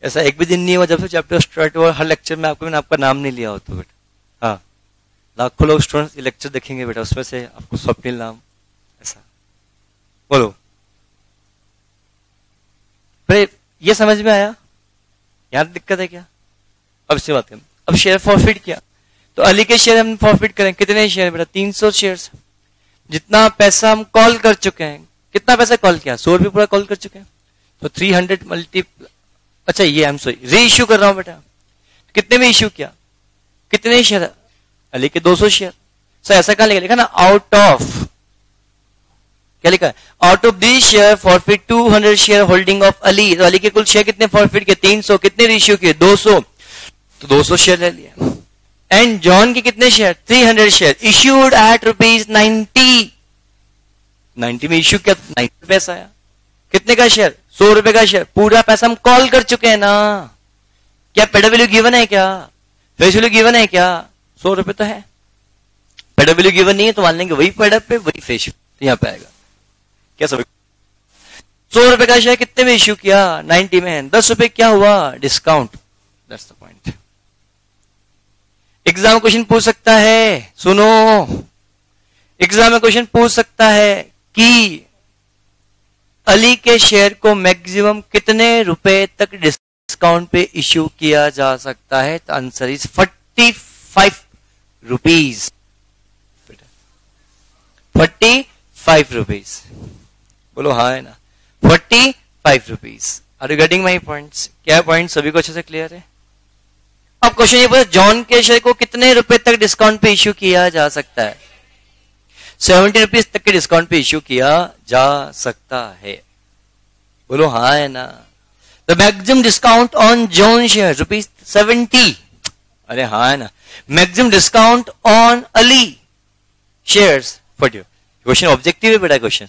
ऐसा एक भी दिन नहीं हुआ जब से चैप्टर स्टार्ट हुआ हर लेक्चर में आपको मैंने आपका नाम नहीं लिया हो तो बेटा। हाँ लाखों लोग स्टूडेंट्स लेक्चर देखेंगे बेटा, उसमें से आपको स्वप्निल नाम, ऐसा बोलो। फिर ये समझ में आया? यहां दिक्कत है क्या? अब से बात करें। अब शेयर फॉरफिट किया तो अली के शेयर हम फॉरफिट करें, कितने शेयर बेटा? 300 शेयर्स। जितना पैसा हम कॉल कर चुके हैं, कितना पैसा कॉल किया? 100 रुपये पूरा कॉल कर चुके हैं, तो 300 मल्टीप्लाई, अच्छा ये आई एम सॉरी री इश्यू कर रहा हूं बेटा। कितने में इश्यू किया? कितने शेयर? अली के 200 शेयर। सर ऐसा कहां लिखा ना, आउट ऑफ, क्या लिखा है? Out of this share forfeit 200 share holding of Ali. तो अली के कुल शेयर कितने फॉरफिट किए? 300। कितने रीइश्यू किए? 200, तो 200 शेयर ले लिया। एंड जॉन के कितने शेयर? 300 share issued at ₹90। 90 में इश्यू किया, 90 पैसा आया। कितने का शेयर? 100 रुपए का शेयर। पूरा पैसा हम कॉल कर चुके हैं ना। क्या पेड वैल्यू गिवन है? क्या फेस वैल्यू गिवन है? क्या 100 रुपए तो है। पेड वैल्यू गिवन नहीं है तो मान लेंगे वही पेड पे वही फेस, तो यहां पे आएगा क्या सब। 100 रुपए का शेयर कितने में इश्यू किया? 90 में। 10 रुपए क्या हुआ? Discount. That's the point. Exam question पूछ सकता है, सुनो, एग्जाम में क्वेश्चन पूछ सकता है कि अली के शेयर को मैक्सिमम कितने रुपए तक डिस्काउंट पे इश्यू किया जा सकता है? तो आंसर इज 45 रुपीज। 45 रुपीज, बोलो हाँ है ना? 45 rupees. Are you getting my points? क्या पॉइंट सभी को अच्छे से क्लियर है? अब क्वेश्चन ये पूछा जॉन के शेयर को कितने रुपए तक डिस्काउंट पे इश्यू किया जा सकता है? 70 रुपीज तक के डिस्काउंट पे इश्यू किया जा सकता है। बोलो हाँ है ना? The maximum discount on John share ₹70। अरे हाँ है ना? Maximum discount on Ali shares 40। Question objective है बेटा क्वेश्चन।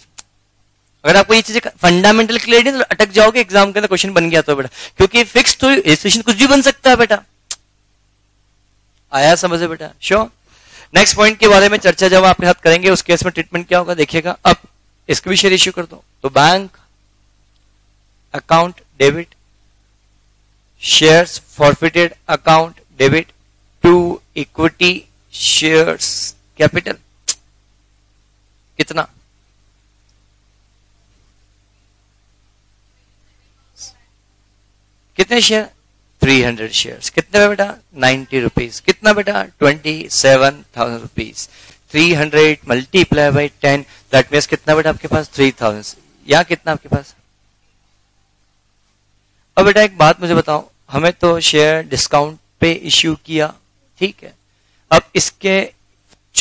अगर आपको ये चीजें फंडामेंटल क्लियर नहीं तो अटक जाओगे एग्जाम के अंदर, क्वेश्चन बन गया तो बेटा, क्योंकि फिक्स तो इक्वेशन कुछ भी बन सकता है बेटा। आया समझे बेटा? श्योर। नेक्स्ट पॉइंट के बारे में चर्चा जब आपके साथ करेंगे उस केस में ट्रीटमेंट क्या होगा देखिएगा। अब इसको भी शेयर इश्यू कर दो तो bank account debit, shares forfeited account debit to equity shares capital. कितना? कितने शेयर? 300 शेयर्स। कितने बेटा? 90 रुपीज। कितना बेटा? 27,000 rupees. 300 multiply by 10, that means कितना बेटा आपके पास? 3000। यहाँ कितना आपके पास? अब बेटा एक बात मुझे बताओ, हमें तो शेयर डिस्काउंट पे इश्यू किया, ठीक है। अब इसके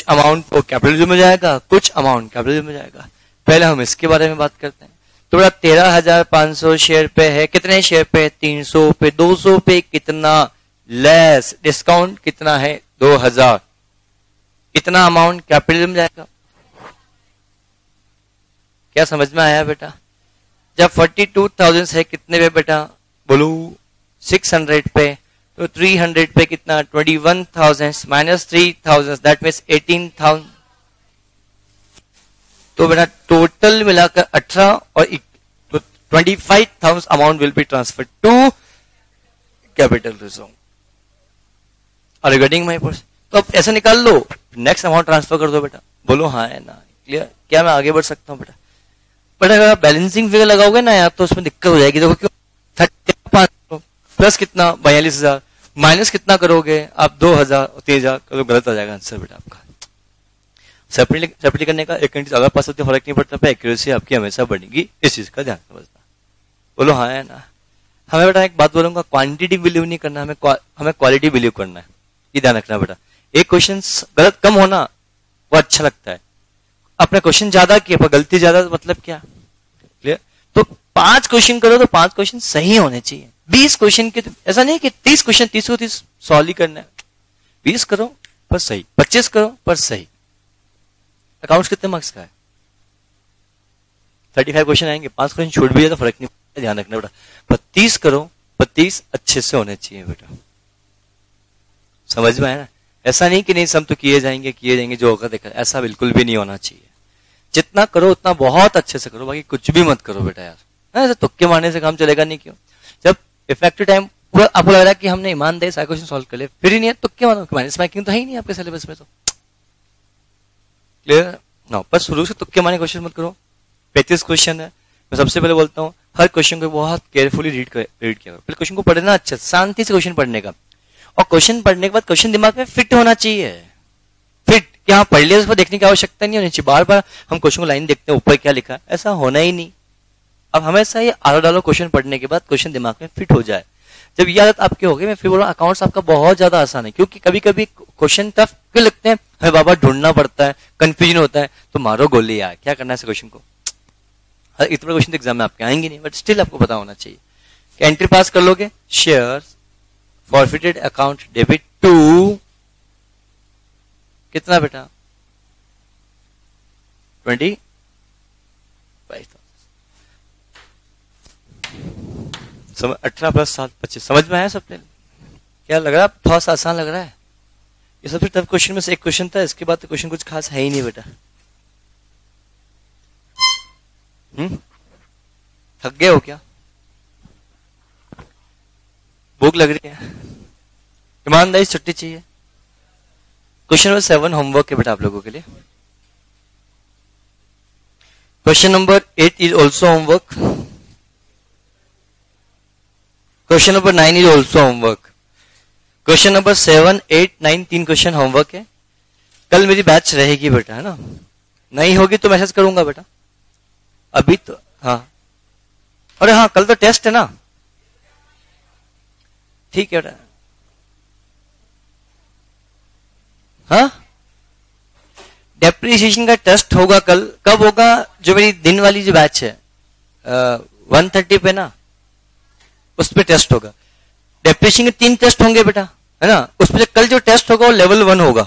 अमाउंट को कैपिटल में जाएगा, कुछ अमाउंट कैपिटल में जाएगा। पहले हम इसके बारे में बात करते हैं। तो बेटा 13,500 शेयर पे है। कितने शेयर पे? 300 पे। 200 पे कितना लेस डिस्काउंट कितना है 2000, इतना अमाउंट कैपिटल में जाएगा। क्या समझ में आया बेटा? जब 42,000 है कितने पे बेटा बोलो 600 पे, तो 300 पे कितना 21,000 माइनस 3,000 दैट मीन्स 18,000। तो बेटा टोटल मिलाकर 18 और 25,000 amount will be transfer to capital reserve. और रिगार्डिंग माई पर्स, तो अब ऐसा निकाल लो, नेक्स्ट अमाउंट ट्रांसफर कर दो बेटा। बोलो हाँ है ना, क्लियर? क्या मैं आगे बढ़ सकता हूँ बेटा? बट अगर आप बैलेंसिंग फिगर लगाओगे ना यार तो उसमें दिक्कत हो जाएगी। देखो क्यों, 35 प्लस कितना 42,000 माइनस कितना करोगे आप 2,000 3,000 करो, गलत आ जाएगा आंसर बेटा आपका। सेपरेटली करने का एक घंटे अगर पास होते फर्क नहीं पड़ता, एक्यूरेसी आपकी हमेशा बढ़ेगी, इस चीज का ध्यान समझना। बोलो हाँ है ना। हमें बेटा एक बात बोलूंगा, क्वांटिटी बिलीव नहीं करना, हमें क्वालिटी बिलीव करना है, ये ध्यान रखना बेटा। एक क्वेश्चन गलत कम होना वो अच्छा लगता है, अपने क्वेश्चन ज्यादा किए पर गलती ज्यादा, मतलब क्या? क्लियर? तो 5 क्वेश्चन करो तो 5 क्वेश्चन सही होने चाहिए। 20 क्वेश्चन के तो ऐसा नहीं कि 30 क्वेश्चन 30 को 30 सॉल्व ही करना है। 20 करो पर सही, 25 करो पर सही। अकाउंट्स कितने मार्क्स का है? 35 क्वेश्चन आएंगे, 5 क्वेश्चन छूट भी है तो फर्क नहीं पड़ता, ध्यान रखना बेटा। पर 30 करो पर 30 अच्छे से होने चाहिए बेटा। समझ में आया ना? ऐसा नहीं कि नहीं सब तो किए जाएंगे जो होगा देखा, ऐसा बिल्कुल भी नहीं होना चाहिए। जितना करो उतना बहुत अच्छे से करो, बाकी कुछ भी मत करो बेटा यार। ऐसे तुक्के मारने से काम चलेगा नहीं। क्यों? जब इफेक्टिव टाइम आपको लग रहा है कि हमने ईमानदारी से क्वेश्चन सॉल्व कर लिया, फिर ही नहीं है तुक्के मारो, माइनस मार्किंग तो है ही नहीं आपके सिलेबस में। तो क्लियर ना? बस शुरू से तुक्के मारने क्वेश्चन मत करो। 35 क्वेश्चन है, मैं सबसे पहले बोलता हूँ हर क्वेश्चन को बहुत केयरफुली रीड किया करो। पहले क्वेश्चन को पढ़ना अच्छा, शांति से क्वेश्चन पढ़ने का, और क्वेश्चन पढ़ने के बाद क्वेश्चन दिमाग में फिट होना चाहिए। फिट क्या पढ़ लिया उसको देखने की आवश्यकता नहीं होनी चाहिए। बार बार हम क्वेश्चन को लाइन देखते हैं ऊपर क्या लिखा है, ऐसा होना ही नहीं। अब हमेशा ये आलो डालो क्वेश्चन पढ़ने के बाद क्वेश्चन दिमाग में फिट हो जाए। जब ये आदत आपकी होगी, मैं फिर बोल रहा हूँ अकाउंट्स आपका बहुत ज्यादा आसान है। क्योंकि कभी कभी क्वेश्चन टफ क्यों लगते हैं, हमें बाबा ढूंढना पड़ता है, कंफ्यूजन होता है, तो मारो गोली यार, क्या करना है क्वेश्चन को। इतने क्वेश्चन एग्जाम में आपके आएंगे नहीं, बट स्टिल आपको पता होना चाहिए कि एंट्री पास कर लोगे। Share forfeited account debit to कितना बेटा 25,000। 18 प्लस 7 25। समझ में आया सबने? क्या लग रहा है? थोड़ा सा आसान लग रहा है? ये सबसे टफ क्वेश्चन में से एक क्वेश्चन था, इसके बाद तो क्वेश्चन कुछ खास है ही नहीं बेटा। थक गए हो क्या? भूख लग रही है? ईमानदारी छुट्टी चाहिए। क्वेश्चन नंबर 7 होमवर्क है बेटा आप लोगों के लिए। Question number 8 is also homework. Question number 9 is also homework. Question number 7, 8, 9 3 question homework है। कल मेरी बैच रहेगी बेटा, है ना? नहीं होगी तो मैसेज करूंगा बेटा। अभी तो हाँ, अरे हाँ कल तो टेस्ट है ना, ठीक है बेटा। हाँ डेप्रिसिएशन का टेस्ट होगा कल। कब होगा? जो मेरी दिन वाली जो बैच है 1:30 पे ना, उस पे टेस्ट होगा। डेप्रिसिएशन के 3 टेस्ट होंगे बेटा, है ना? उस पे कल जो टेस्ट होगा वो लेवल 1 होगा।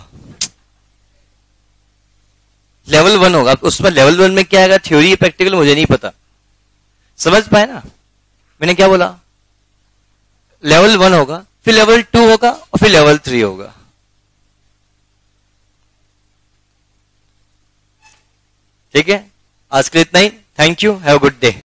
लेवल 1 होगा। उसमें लेवल 1 में क्या आएगा, थ्योरी प्रैक्टिकल मुझे नहीं पता। समझ पाए ना मैंने क्या बोला? लेवल 1 होगा, फिर लेवल 2 होगा और फिर लेवल 3 होगा। ठीक है, आज के लिए इतना ही। Thank you, have a good day.